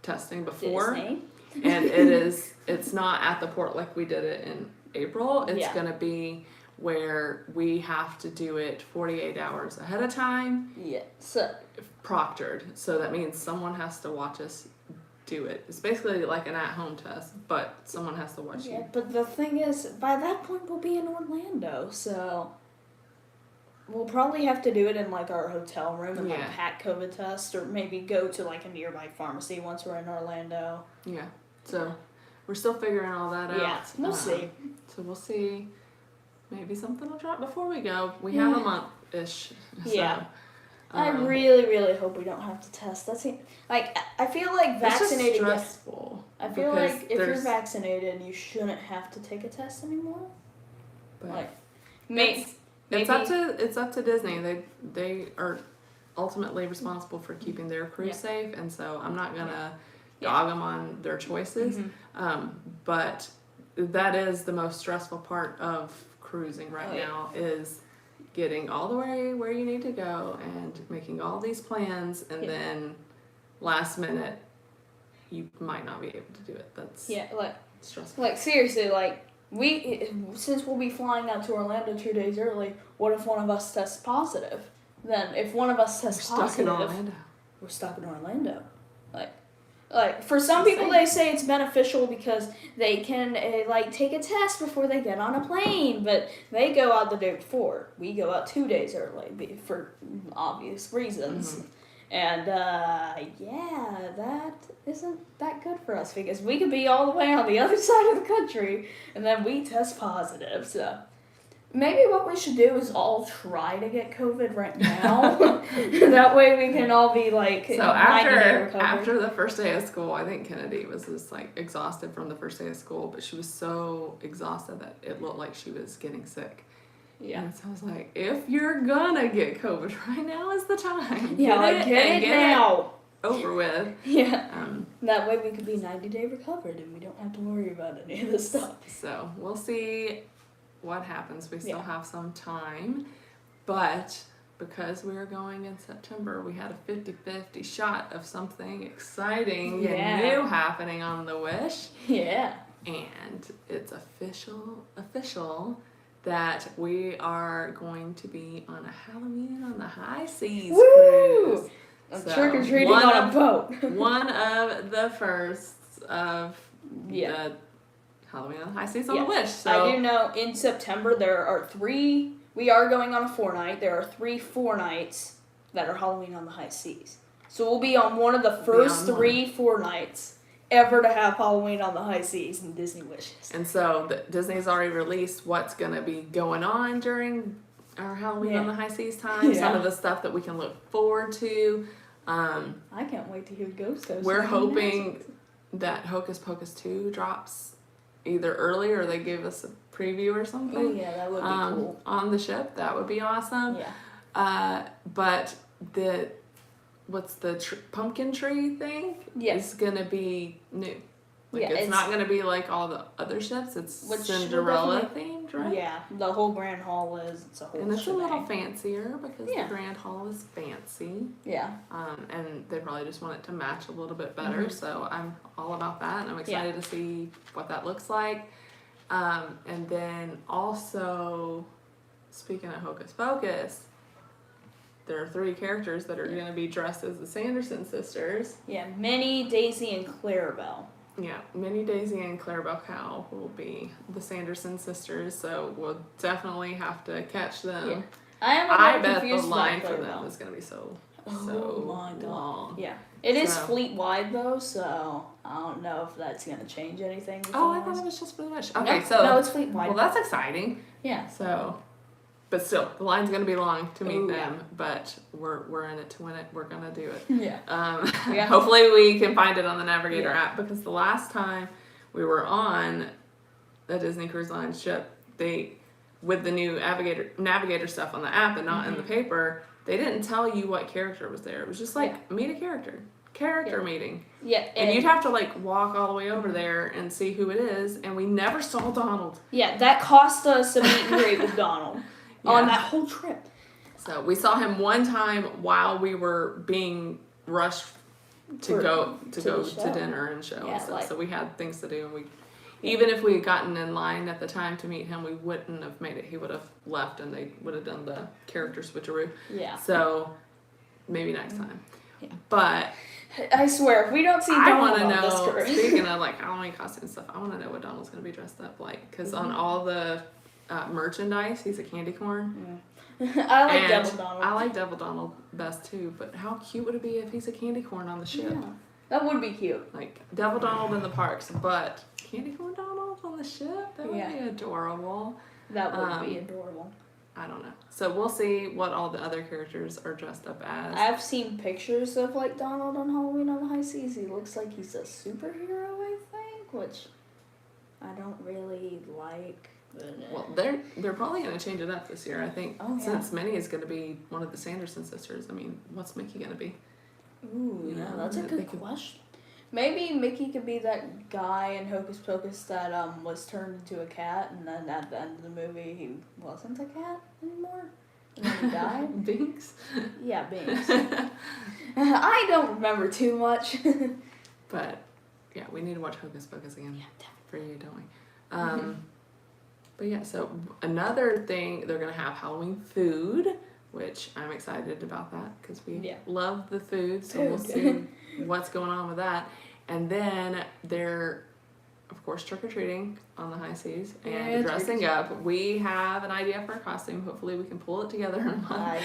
testing before. Disney. And it's not at the port like we did it in April. It's going to be where we have to do it 48 hours ahead of time. Yeah. So proctored. So that means someone has to watch us do it. It's basically like an at-home test, but someone has to watch you. Yeah, but the thing is, by that point we'll be in Orlando, so we'll probably have to do it in like our hotel room and like pack COVID test, or maybe go to like a nearby pharmacy once we're in Orlando. Yeah. So we're still figuring all that out. Yeah, we'll see. So we'll see. Maybe something will drop before we go. We have a month-ish. Yeah. I really, really hope we don't have to test. That's like I feel like vaccinated. It's just stressful. I feel like if you're vaccinated, you shouldn't have to take a test anymore. But like, it's up to Disney. They are ultimately responsible for keeping their crew safe, and so I'm not gonna dog them on their choices. But that is the most stressful part of cruising now is getting all the way where you need to go and making all these plans, and then last minute you might not be able to do it. That's stressful. Like seriously, like since we'll be flying out to Orlando 2 days early, what if one of us tests positive? Then if one of us tests positive, we're stuck in Orlando. Like for some people, they say it's beneficial because they can like take a test before they get on a plane, but they go out the day before. We go out 2 days early for obvious reasons. And that isn't that good for us because we could be all the way on the other side of the country and then we test positive. So maybe what we should do is all try to get COVID right now. That way we can all be like. So after the first day of school, I think Kennedy was just like exhausted from the first day of school, but she was so exhausted that it looked like she was getting sick. Yeah. And so I was like, if you're gonna get COVID, right now is the time. Yeah, get it now. Over with. Yeah. That way we could be 90-day recovered and we don't have to worry about any of this stuff. So we'll see what happens. We still have some time, but because we were going in September, we had a 50-50 shot of something exciting and new happening on the Wish. Yeah. And it's official that we are going to be on a Halloween on the High Seas cruise. So trick-or-treating on a boat. One of the firsts of the Halloween on the High Seas on the Wish. So I do know in September there are 3. We are going on a 4-night. There are 3 4-nights that are Halloween on the High Seas. So we'll be on one of the first 3 4-nights ever to have Halloween on the High Seas in Disney Wishes. And so Disney's already released what's going to be going on during our Halloween on the High Seas time. Yeah. Some of the stuff that we can look forward to. I can't wait to hear Ghost Host. We're hoping that Hocus Pocus 2 drops either early or they give us a preview or something. Oh yeah, that would be cool. On the ship, that would be awesome. Yeah. But what's the pumpkin tree thing? Yes. It's gonna be new. Like it's not gonna be like all the other ships. It's Cinderella themed, right? Yeah, the whole Grand Hall is. It's a whole. And it's a little fancier because the Grand Hall is fancy. Yeah. And they probably just want it to match a little bit better. So I'm all about that, and I'm excited to see what that looks like. And then also, speaking of Hocus Pocus, there are 3 characters that are going to be dressed as the Sanderson sisters. Yeah, Minnie, Daisy, and Clarabelle. Yeah, Minnie, Daisy, and Clarabelle Cow will be the Sanderson sisters, so we'll definitely have to catch them. I bet the confused line about for them Clarabelle. is going to be so My God. long. Yeah. It is So- fleet-wide, though, so I don't know if that's going to change anything. with Oh, the I thought lines. it was just for the wish. No, Okay, so no, it's fleet-wide. well, that's exciting. Yeah. So, but still, the line's gonna be long to meet Ooh, them. But we're in it to win it. We're gonna do it. Yeah. Yeah. Hopefully, we can find it on the Navigator Yeah. app, because the last time we were on the Disney Cruise Line ship, with the new Navigator stuff on the app and not in the paper, they didn't tell you what character was there. It was just like meet a character meeting. Yeah. And you'd have to like walk all the way over there and see who it is, and we never saw Donald. Yeah, that cost us a meet and greet with Donald on that whole trip. So we saw him one time while we were being rushed to go to dinner and show and stuff. So we had things to do, and even if we had gotten in line at the time to meet him, we wouldn't have made it. He would have left, and they would have done the character switcheroo. Yeah. So maybe next time. Yeah. But I swear, if we don't see I Donald want to on this know, cruise. speaking of like Halloween costumes and stuff, I want to know what Donald's going to be dressed up like. Because on all the merchandise, he's a candy corn. I like And Devil Donald. I like Devil Donald best too, but how cute would it be if he's a candy corn on the ship? Yeah, that would be cute. Like Devil Donald in the parks, but candy corn Donald on the ship? That would be adorable. That would be adorable. I don't know. So we'll see what all the other characters are dressed up as. I've seen pictures of like Donald on Halloween on the High Seas. He looks like he's a superhero, I think, which I don't really like. Well, they're probably going to change it up this year, I think. Since Minnie is going to be one of the Sanderson sisters. I mean, what's Mickey going to be? Ooh, yeah, that's a good question. Maybe Mickey could be that guy in Hocus Pocus that was turned into a cat, and then at the end of the movie he wasn't a cat anymore, and then he died. Binks? Yeah, Binks. I don't remember too much. But yeah, we need to watch Hocus Pocus again for you, don't we? But yeah, so another thing, they're going to have Halloween food, which I'm excited about that because we love the food. So we'll see what's going on with that. And then they're, of course, trick-or-treating on the High Seas and dressing up. We have an idea for a costume. Hopefully we can pull it together in a month.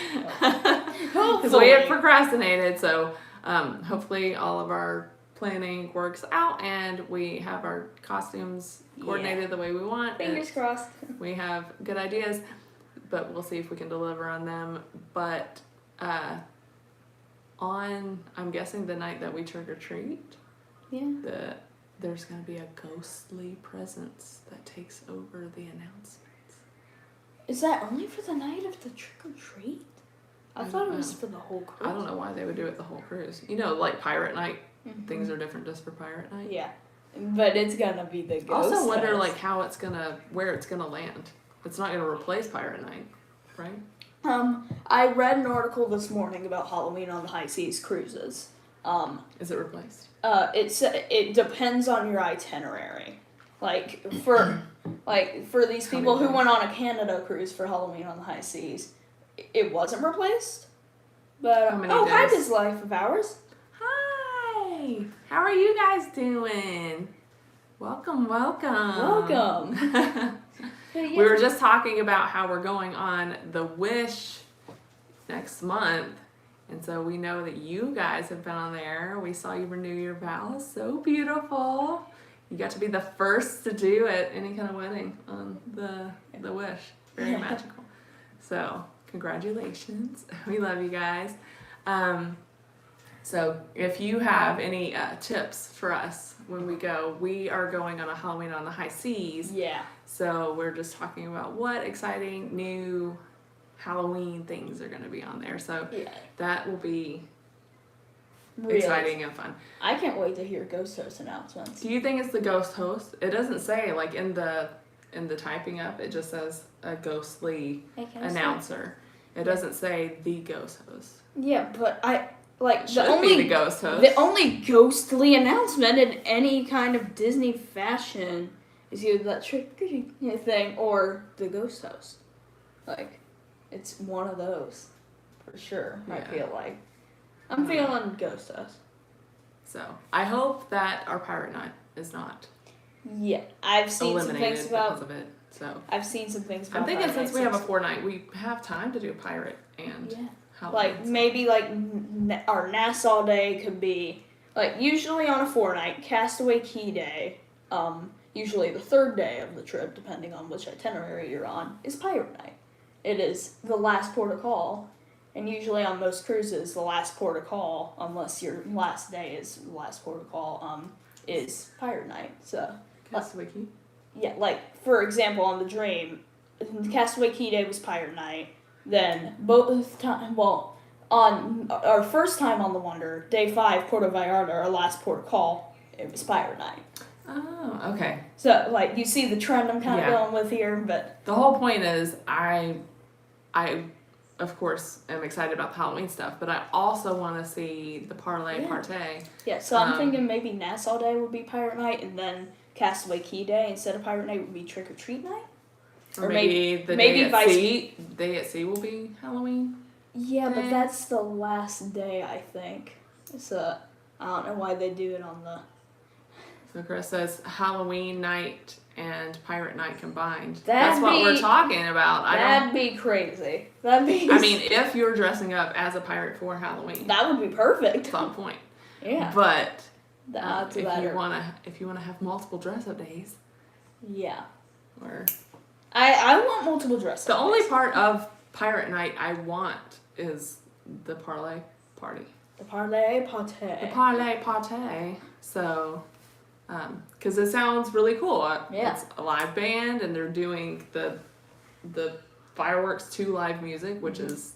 Because we have procrastinated. So hopefully all of our planning works out and we have our costumes coordinated the way we want. Fingers crossed. We have good ideas, but we'll see if we can deliver on them. But I'm guessing the night that we trick-or-treat, there's going to be a ghostly presence that takes over the announcements. Is that only for the night of the trick-or-treat? I thought it was for the whole cruise. I don't know why they would do it the whole cruise. You know, like Pirate Night, things are different just for Pirate Night. Yeah, but it's going to be the ghost. I also wonder like where it's going to land. It's not going to replace Pirate Night, right? I read an article this morning about Halloween on the High Seas cruises. Is it replaced? It depends on your itinerary. Like for these people who went on a Canada cruise for Halloween on the High Seas, it wasn't replaced. But hi, this life of ours. Hi. How are you guys doing? Welcome. We were just talking about how we're going on the Wish next month. And so we know that you guys have been on there. We saw you renew your vows. So beautiful. You got to be the first to do it, any kind of wedding on the Wish. Very magical. So congratulations. We love you guys. So if you have any tips for us when we go, we are going on a Halloween on the High Seas. Yeah. So we're just talking about what exciting new Halloween things are going to be on there. So that will be exciting and fun. I can't wait to hear Ghost Host announcements. Do you think it's the Ghost Host? It doesn't say like in the typing up. It just says a ghostly announcer. It doesn't say the Ghost Host. Yeah, but the Ghost Host. The only ghostly announcement in any kind of Disney fashion is either that trick-or-treat thing or the Ghost Host. Like, it's one of those for sure. I feel like I'm feeling Ghost Host. So I hope that our Pirate Night is not. Yeah, I've seen some things about because of it. So I've seen some things about I'm thinking that. since we have a 4-night, we have time to do pirate and Halloween. Like maybe like our Nassau Day could be like usually on a 4-night Castaway Key Day. Usually the 3rd day of the trip, depending on which itinerary you're on, is Pirate Night. It is the last port of call, and usually on most cruises, the last port of call, unless your last day is the last port of call, is Pirate Night. So Castaway Key? Yeah, like for example, on the Dream, Castaway Key Day was Pirate Night. Then on our first time on the Wonder, day 5, Puerto Vallarta, our last port of call, it was Pirate Night. Oh, okay. So, like, you see the trend I'm kind of going with here, but... The whole point is, I, of course, am excited about the Halloween stuff, but I also want to see the Parlay Partay. Yeah, so I'm thinking maybe Nassau Day would be Pirate Night, and then Castaway Key Day instead of Pirate Night would be Trick or Treat Night? Or maybe the day at sea will be Halloween? Yeah, but that's the last day, I think. So, I don't know why they do it on the... So Chris says Halloween night and Pirate Night combined. That'd That's what we're talking about. That'd be crazy. That'd be... I mean, if you're dressing up as a pirate for Halloween. That would be perfect. At some point. Yeah. But if you wanna have multiple dress up days. Yeah. Or I want multiple dress up days. The only part of Pirate Night I want is the parlay party. The parlay partay. The parlay partay. So, because it sounds really cool. It's a live band, and they're doing the fireworks to live music, which is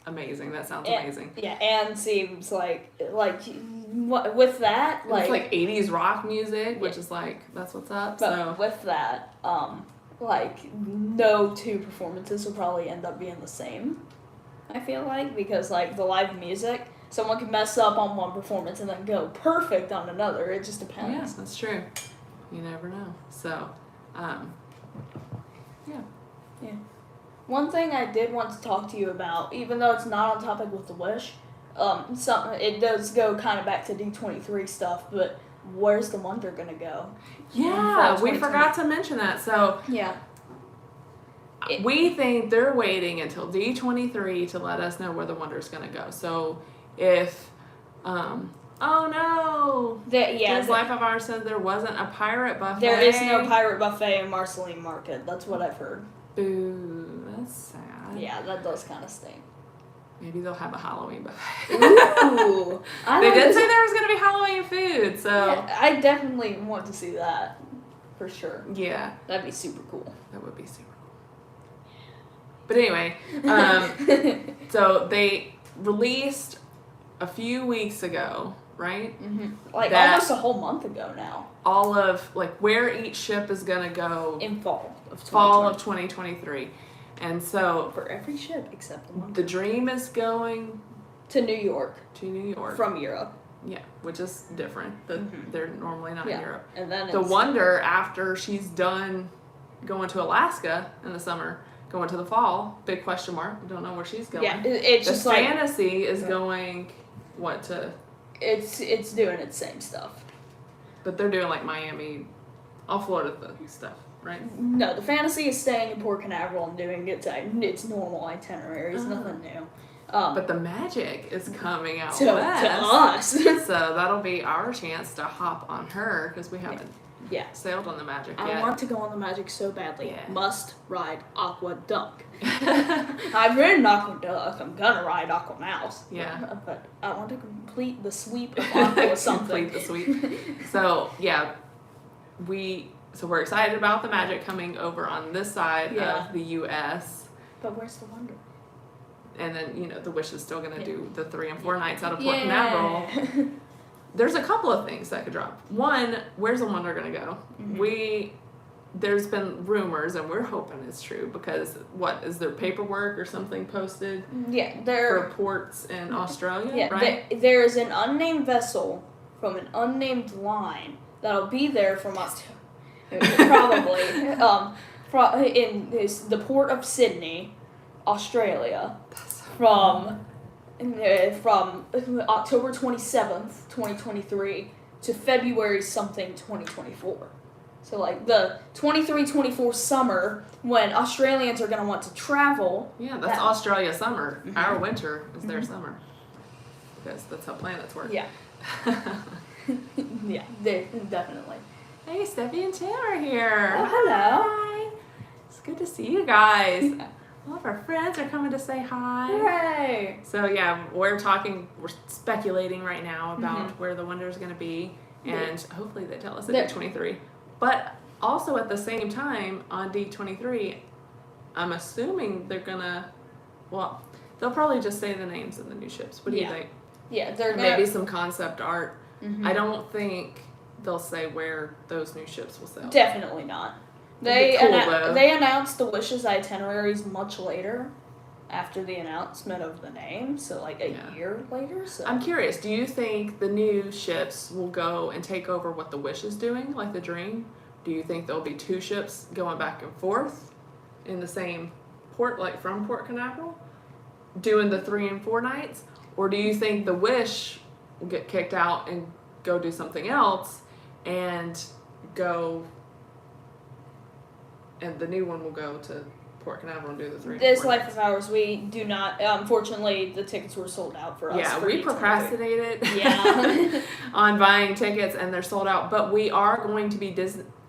amazing. That sounds amazing. Yeah, and seems like with that, like it's like 80s rock music, which is like that's what's up. But so with that, like no two performances will probably end up being the same. I feel like because like the live music, someone can mess up on one performance and then go perfect on another. It just depends. Yes, that's true. You never know. So, yeah. One thing I did want to talk to you about, even though it's not on topic with the Wish, it does go kind of back to D23 stuff, but where's the Wonder gonna go? Yeah, we forgot to mention that. So yeah, we think they're waiting until D23 to let us know where the Wonder's gonna go. So if, oh no, Life of Ours said there wasn't a pirate buffet. There is no pirate buffet in Marceline Market. That's what I've heard. Boo, that's sad. Yeah, that does kind of stink. Maybe they'll have a Halloween buffet. Ooh. They did say there was going to be Halloween food, so... Yeah, I definitely want to see that, for sure. Yeah. That'd be super cool. That would be super cool. But anyway, so they released a few weeks ago, right? Mm-hmm. Like almost a whole month ago now. All of, like, where each ship is going to go... In fall of 2023. And so... For every ship except the one. The Dream is going... To New York. From Europe. Yeah, which is different. They're normally not in Europe. And then the Wonder, after she's done going to Alaska in the summer, going to the fall, big question mark. We don't know where she's going. Yeah, it's just like... Fantasy is going, what, to... It's doing its same stuff. But they're doing, like, Miami, all Florida stuff, right? No, the Fantasy is staying in Port Canaveral and doing its normal itineraries, nothing new. But the Magic is coming out to west. us. So that'll be our chance to hop on her, because we haven't sailed on the Magic yet. I want to go on the Magic so badly. Yeah. Must ride Aqua Duck. I've ridden Aqua Duck. I'm gonna ride Aqua Mouse. Yeah. But I want to complete the sweep of Aqua something. Complete the sweep. So, yeah. So we're excited about the Magic coming over on this side of the U.S. But where's the Wonder? And then, the Wish is still going to do the 3 and 4 nights out of Port Canaveral. There's a couple of things that could drop. One, where's the Wonder going to go? Mm-hmm. There's been rumors, and we're hoping it's true, because is there paperwork or something posted? Yeah, for ports in Australia, right? There is an unnamed vessel from an unnamed line that'll be there from us. Probably. In the port of Sydney, Australia, from October 27th, 2023 to February something 2024. So, like, the 23-24 summer, when Australians are going to want to travel. Yeah, that's Australia summer. Mm-hmm. Our winter is their summer. Because that's how planets work. Yeah. Yeah, definitely. Hey, Steffi and Tim are here. Oh, hello. Hi. It's good to see you guys. All of our friends are coming to say hi. Hooray! So, yeah, we're speculating right now about where the Wonder is going to be. And hopefully they tell us at D23. But also at the same time, on D23, I'm assuming they're going to, well, they'll probably just say the names of the new ships. What do you think? Yeah, they're going Maybe some concept art. I don't think they'll say where those new ships will sail. Definitely not. They announced the Wishes itineraries much later after the announcement of the name, so like a year later. So I'm curious, do you think the new ships will go and take over what the Wish is doing, like the Dream? Do you think there'll be two ships going back and forth in the same port, like from Port Canaveral, doing the 3 and 4 nights? Or do you think the Wish will get kicked out and go do something else and the new one will go to Port Canaveral and do the 3 and 4 This Life nights? of Ours, we do not, unfortunately, the tickets were sold out for us. Yeah, we procrastinated on buying tickets, and they're sold out. But we are going to be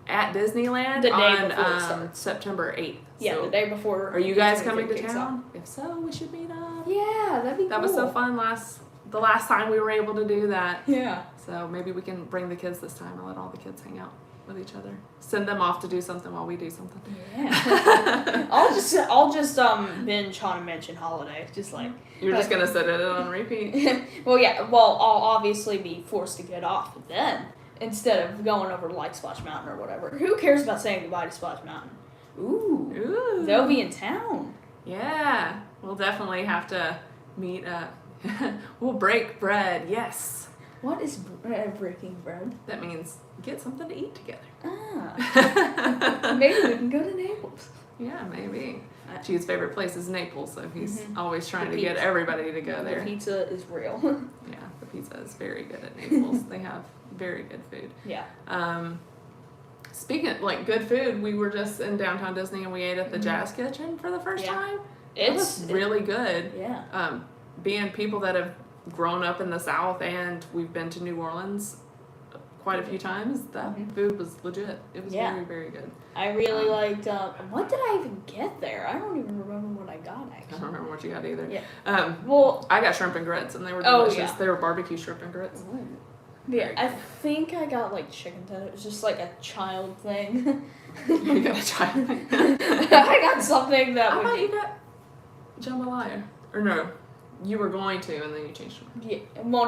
at Disneyland the day on September 8th. Yeah, so the day before. Are you guys coming to town? If so, we should meet up. Yeah, that'd be cool. That was so fun the last time we were able to do that. Yeah. So maybe we can bring the kids this time and let all the kids hang out with each other. Send them off to do something while we do something. Yeah. I'll just binge Haunted Mansion Holiday. Just like you're just gonna set it on repeat. Well, yeah. Well, I'll obviously be forced to get off then instead of going over to like Splash Mountain or whatever. Who cares about saying goodbye to Splash Mountain? Ooh. They'll be in town. Yeah. We'll definitely have to meet up. We'll break bread. Yes. What is breaking bread? That means get something to eat together. Ah. Maybe we can go to Naples. Yeah, maybe. Jude's favorite place is Naples, so he's always trying to get everybody to go there. The pizza is real. Yeah, the pizza is very good at Naples. They have very good food. Yeah. Speaking of, like, good food, we were just in downtown Disney and we ate at the Jazz Kitchen for the first time. It was really good. Yeah. Being people that have grown up in the South and we've been to New Orleans quite a few times, that food was legit. It was very, very good. I really liked, what did I even get there? I don't even remember what I got, actually. I don't remember what you got either. Yeah. Well, I got shrimp and grits and they were delicious. Yeah. They were barbecue shrimp and grits. Ooh. Yeah, I think I got like chicken tender. It was just like a child thing. You got a child thing? I got something that I thought you got jambalaya. Or no, you were going to and then you changed it. Yeah. Well,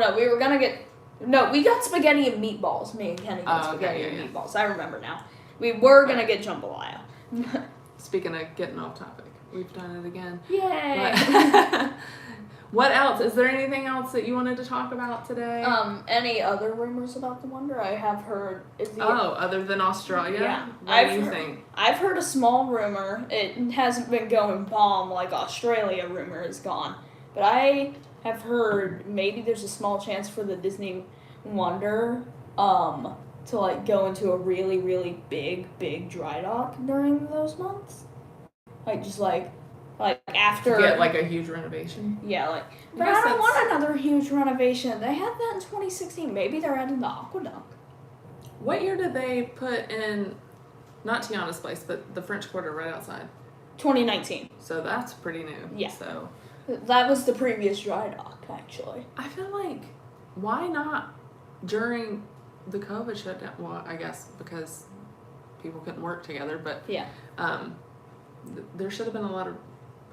no, we got spaghetti and meatballs. Me and Kenny got spaghetti and meatballs. I remember now. We were going to get jambalaya. Speaking of getting off topic, we've done it again. Yay! But what else? Is there anything else that you wanted to talk about today? Any other rumors about the Wonder? I have heard. Other than Australia? Yeah. What do you think? I've heard a small rumor. It hasn't been going bomb like Australia rumor is gone. But I have heard maybe there's a small chance for the Disney Wonder to like go into a really, really big dry dock during those months. Like just like after get like a huge renovation. Yeah, like but I don't want another huge renovation. They had that in 2016. Maybe they're adding the aqueduct. What year did they put in not Tiana's place, but the French Quarter right outside? 2019. So that's pretty new. Yeah. So that was the previous dry dock, actually. I feel like why not during the COVID shutdown? Well, I guess because people couldn't work together, but yeah. There should have been a lot of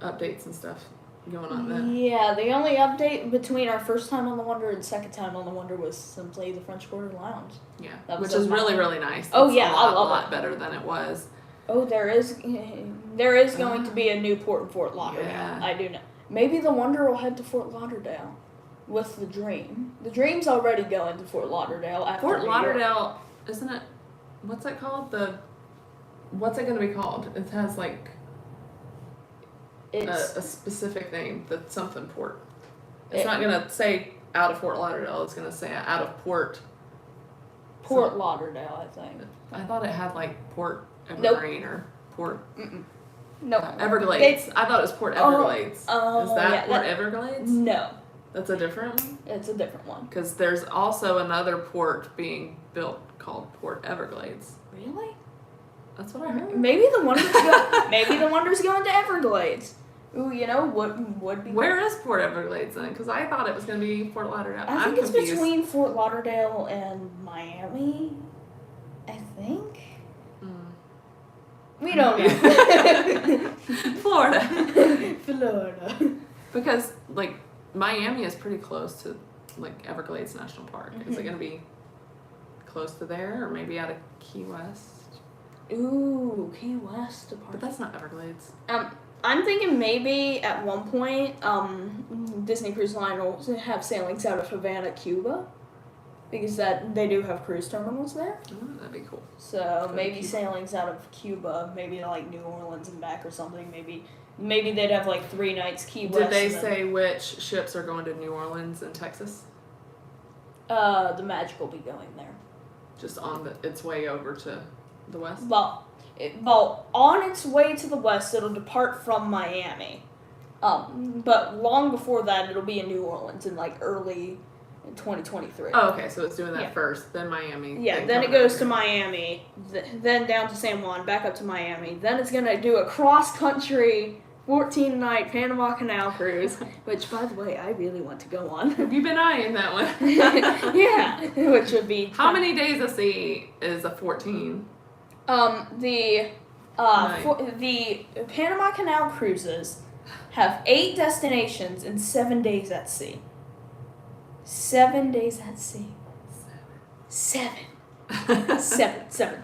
updates and stuff going on then. Yeah, the only update between our first time on the Wonder and second time on the Wonder was simply the French Quarter Lounge. Yeah, which is really, really nice. Oh, yeah, I love it. A lot lot better than it was. Oh, there is going to be a new port in Fort Lauderdale. Yeah. I do know. Maybe the Wonder will head to Fort Lauderdale with the Dream. The Dream's already going to Fort Lauderdale. Fort Lauderdale, isn't it? What's it called? What's it going to be called? It has like a specific name. That's something port. It's not going to say out of Fort Lauderdale. It's going to say out of Port Fort Lauderdale, I think. I thought it had like Port Nope. Evergreen or Port No. Everglades. I thought it was Port Everglades. Is that yeah, Port Everglades? No. That's a different one? It's a different one. Because there's also another port being built called Port Everglades. Really? That's what I heard. Maybe the Wonder's going to Everglades. Ooh, you know what would be. Where is Port Everglades then? Because I thought it was going to be Fort Lauderdale. I think it's between Fort Lauderdale and Miami. I think. We don't know. Florida. Because like Miami is pretty close to like Everglades National Park. Is it going to be close to there, or maybe out of Key West? Ooh, Key West. But that's not Everglades. I'm thinking maybe at one point, Disney Cruise Line will have sailings out of Havana, Cuba, because they do have cruise terminals there. Oh, that'd be cool. So maybe sailings out of Cuba, maybe to like New Orleans and back or something. Maybe they'd have like 3 nights Key West. Did they say which ships are going to New Orleans and Texas? The Magic will be going there. Just on its way over to the west? Well, on its way to the west, it'll depart from Miami. But long before that, it'll be in New Orleans in like early 2023. Oh, okay. So it's doing that first, then Miami. Yeah, then it goes to Miami, then down to San Juan, back up to Miami. Then it's going to do a cross-country 14-night Panama Canal cruise, which, by the way, I really want to go on. Have you been eyeing that one? Yeah, which would be... How many days at sea is a 14? The Panama Canal cruises have 8 destinations and 7 days at sea. 7 days at sea. 7. 7.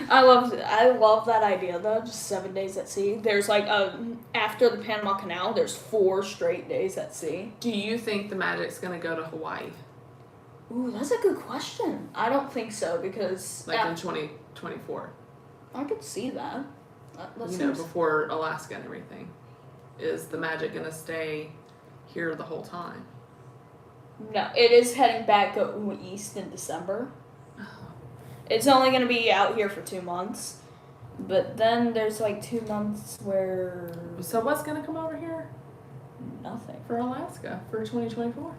I love that idea though. Just 7 days at sea. There's like after the Panama Canal, there's 4 straight days at sea. Do you think the Magic's gonna go to Hawaii? Ooh, that's a good question. I don't think so because like in 2024. I could see that. Before Alaska and everything. Is the Magic gonna stay here the whole time? No, it is heading back east in December. Oh. It's only going to be out here for 2 months. But then there's like 2 months where... So what's going to come over here? Nothing. For Alaska for 2024?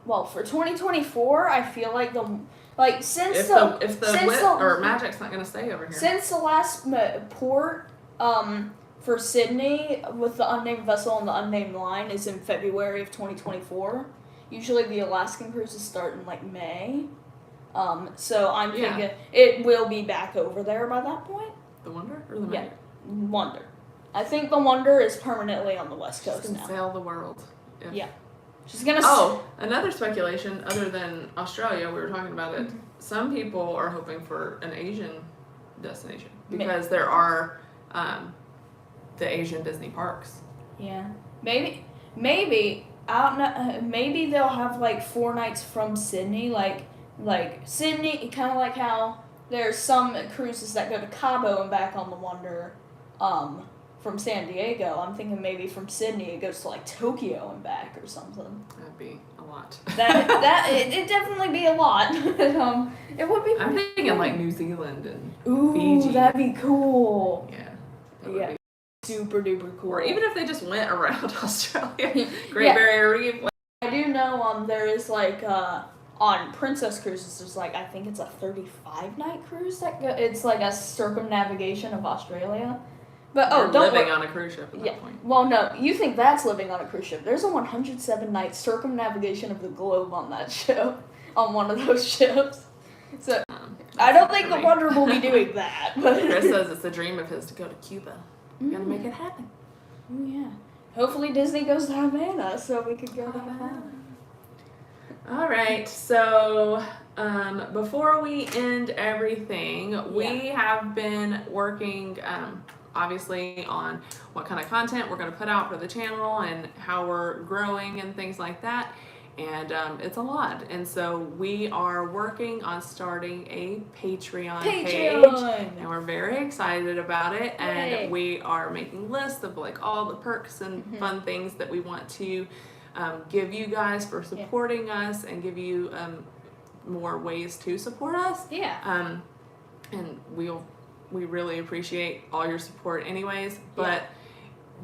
Well, for 2024, I feel like Magic's not going to stay over here. Since the last port for Sydney with the unnamed vessel and the unnamed line is in February of 2024. Usually the Alaskan cruises start in like May. So I'm thinking it will be back over there by that point. The Wonder or the Magic? Yeah, Wonder. I think the Wonder is permanently on the west coast She's gonna sail the world. Yeah. She's gonna. Another speculation other than Australia, we were talking about it. Mm-hmm. Some people are hoping for an Asian destination because there are the Asian Disney parks. Yeah, maybe I don't know. Maybe they'll have like 4 nights from Sydney, like Sydney, kind of like how there's some cruises that go to Cabo and back on the Wonder, from San Diego. I'm thinking maybe from Sydney it goes to like Tokyo and back or something. That'd be a lot. It'd definitely be a lot. But, it would be. I'm thinking cool. Like New Zealand and Fiji. That'd be cool. Yeah. Be super duper cool. Or even if they just went around Australia, Great Barrier Reef. I do know there is like on Princess Cruises there's like I think it's a 35-night cruise it's like a circumnavigation of Australia. But don't living on a cruise ship at that point. Well, no, you think that's living on a cruise ship. There's a 107-night circumnavigation of the globe on that ship, on one of those ships. So I don't think the Wonder will be doing that. But Chris says it's a dream of his to go to Cuba. We're gonna make it happen. Oh yeah. Hopefully Disney goes to Havana so we could go to Havana. All right. So before we end everything, we have been working obviously on what kind of content we're going to put out for the channel and how we're growing and things like that. And it's a lot. And so we are working on starting a Patreon page. And we're very excited about it. And we are making lists of like all the perks and fun things that we want to give you guys for supporting us and give you more ways to support us. Yeah. And we really appreciate all your support anyways, but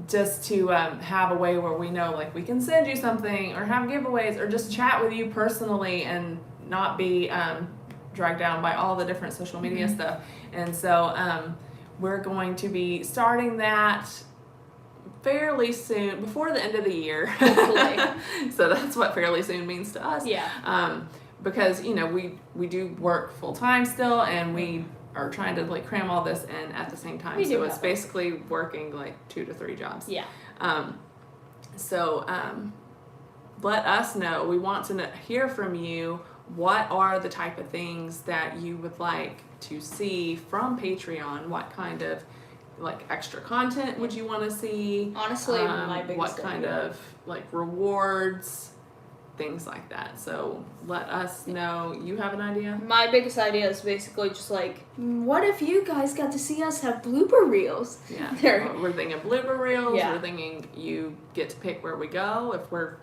just to have a way where we know like we can send you something or have giveaways or just chat with you personally and not be dragged down by all the different social media stuff. And so we're going to be starting that fairly soon, before the end of the year. Hopefully. So that's what fairly soon means to us. Yeah. Because we do work full time still, and we are trying to like cram all this in at the same time. So it's basically working like 2 to 3 jobs. Yeah. So let us know. We want to hear from you. What are the type of things that you would like to see from Patreon? What kind of like extra content would you want to see? Honestly, my biggest what kind of like rewards, things like that. So let us know. You have an idea? My biggest idea is basically just like, what if you guys got to see us have blooper reels? Yeah. We're thinking blooper reels. Yeah. We're thinking you get to pick where we go if we're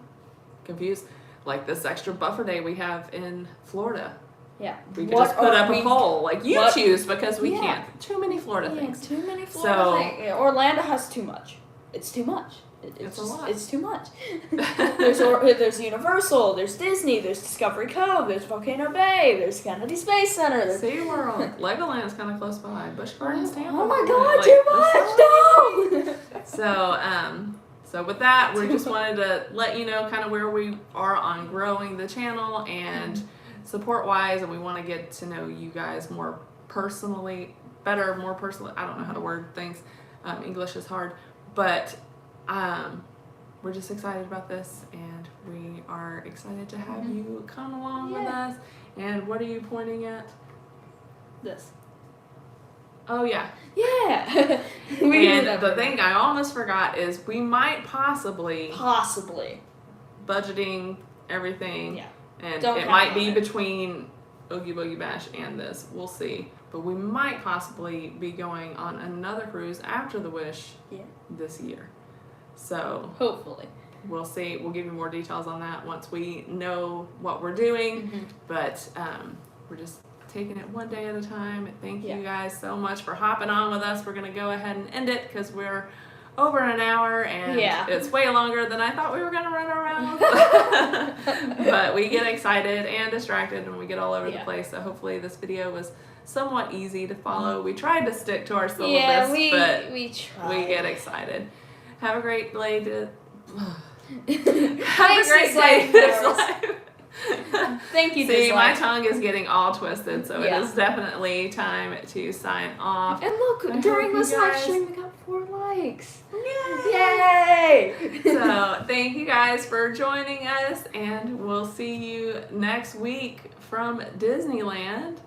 confused. Like this extra buffer day we have in Florida. Yeah. We could just put up a poll. Like you choose, because we can't. Too many Florida things. Too many Florida things. Yeah, Orlando has too much. It's too much. It's a lot. It's too much. There's Universal, there's Disney, there's Discovery Cove, there's Volcano Bay, there's Kennedy Space Center, there's SeaWorld. Legoland is kind of close by. Busch Gardens, Tampa. Oh my God, too much! No! So with that, we just wanted to let you know kind of where we are on growing the channel and support-wise, and we want to get to know you guys more personally, more personally. I don't know how to word things. English is hard, but we're just excited about this, and we are excited to have you come along with us. And what are you pointing at? This. Oh, yeah. Yeah. And the thing I almost forgot is we might possibly budgeting everything. Yeah. And it might be between Oogie Boogie Bash and this. We'll see. But we might possibly be going on another cruise after the Wish this year. So hopefully. We'll see. We'll give you more details on that once we know what we're doing. But we're just taking it one day at a time. Thank you guys so much for hopping on with us. We're going to go ahead and end it because we're over an hour, and it's way longer than I thought we were going to run around. But we get excited and distracted, and we get all over the place. So hopefully this video was somewhat easy to follow. We tried to stick to our syllabus, but we tried. We get excited. Have a great day. Have a great day. Thank you, See, my tongue is getting all twisted, so it is definitely time to sign off. And look, during this live stream, we got 4 likes. Yay! So, thank you guys for joining us, and we'll see you next week from Disneyland.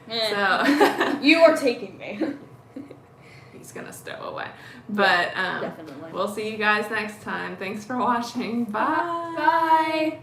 So, you are taking me. He's gonna stow away. But definitely. We'll see you guys next time. Thanks for watching. Bye. Bye.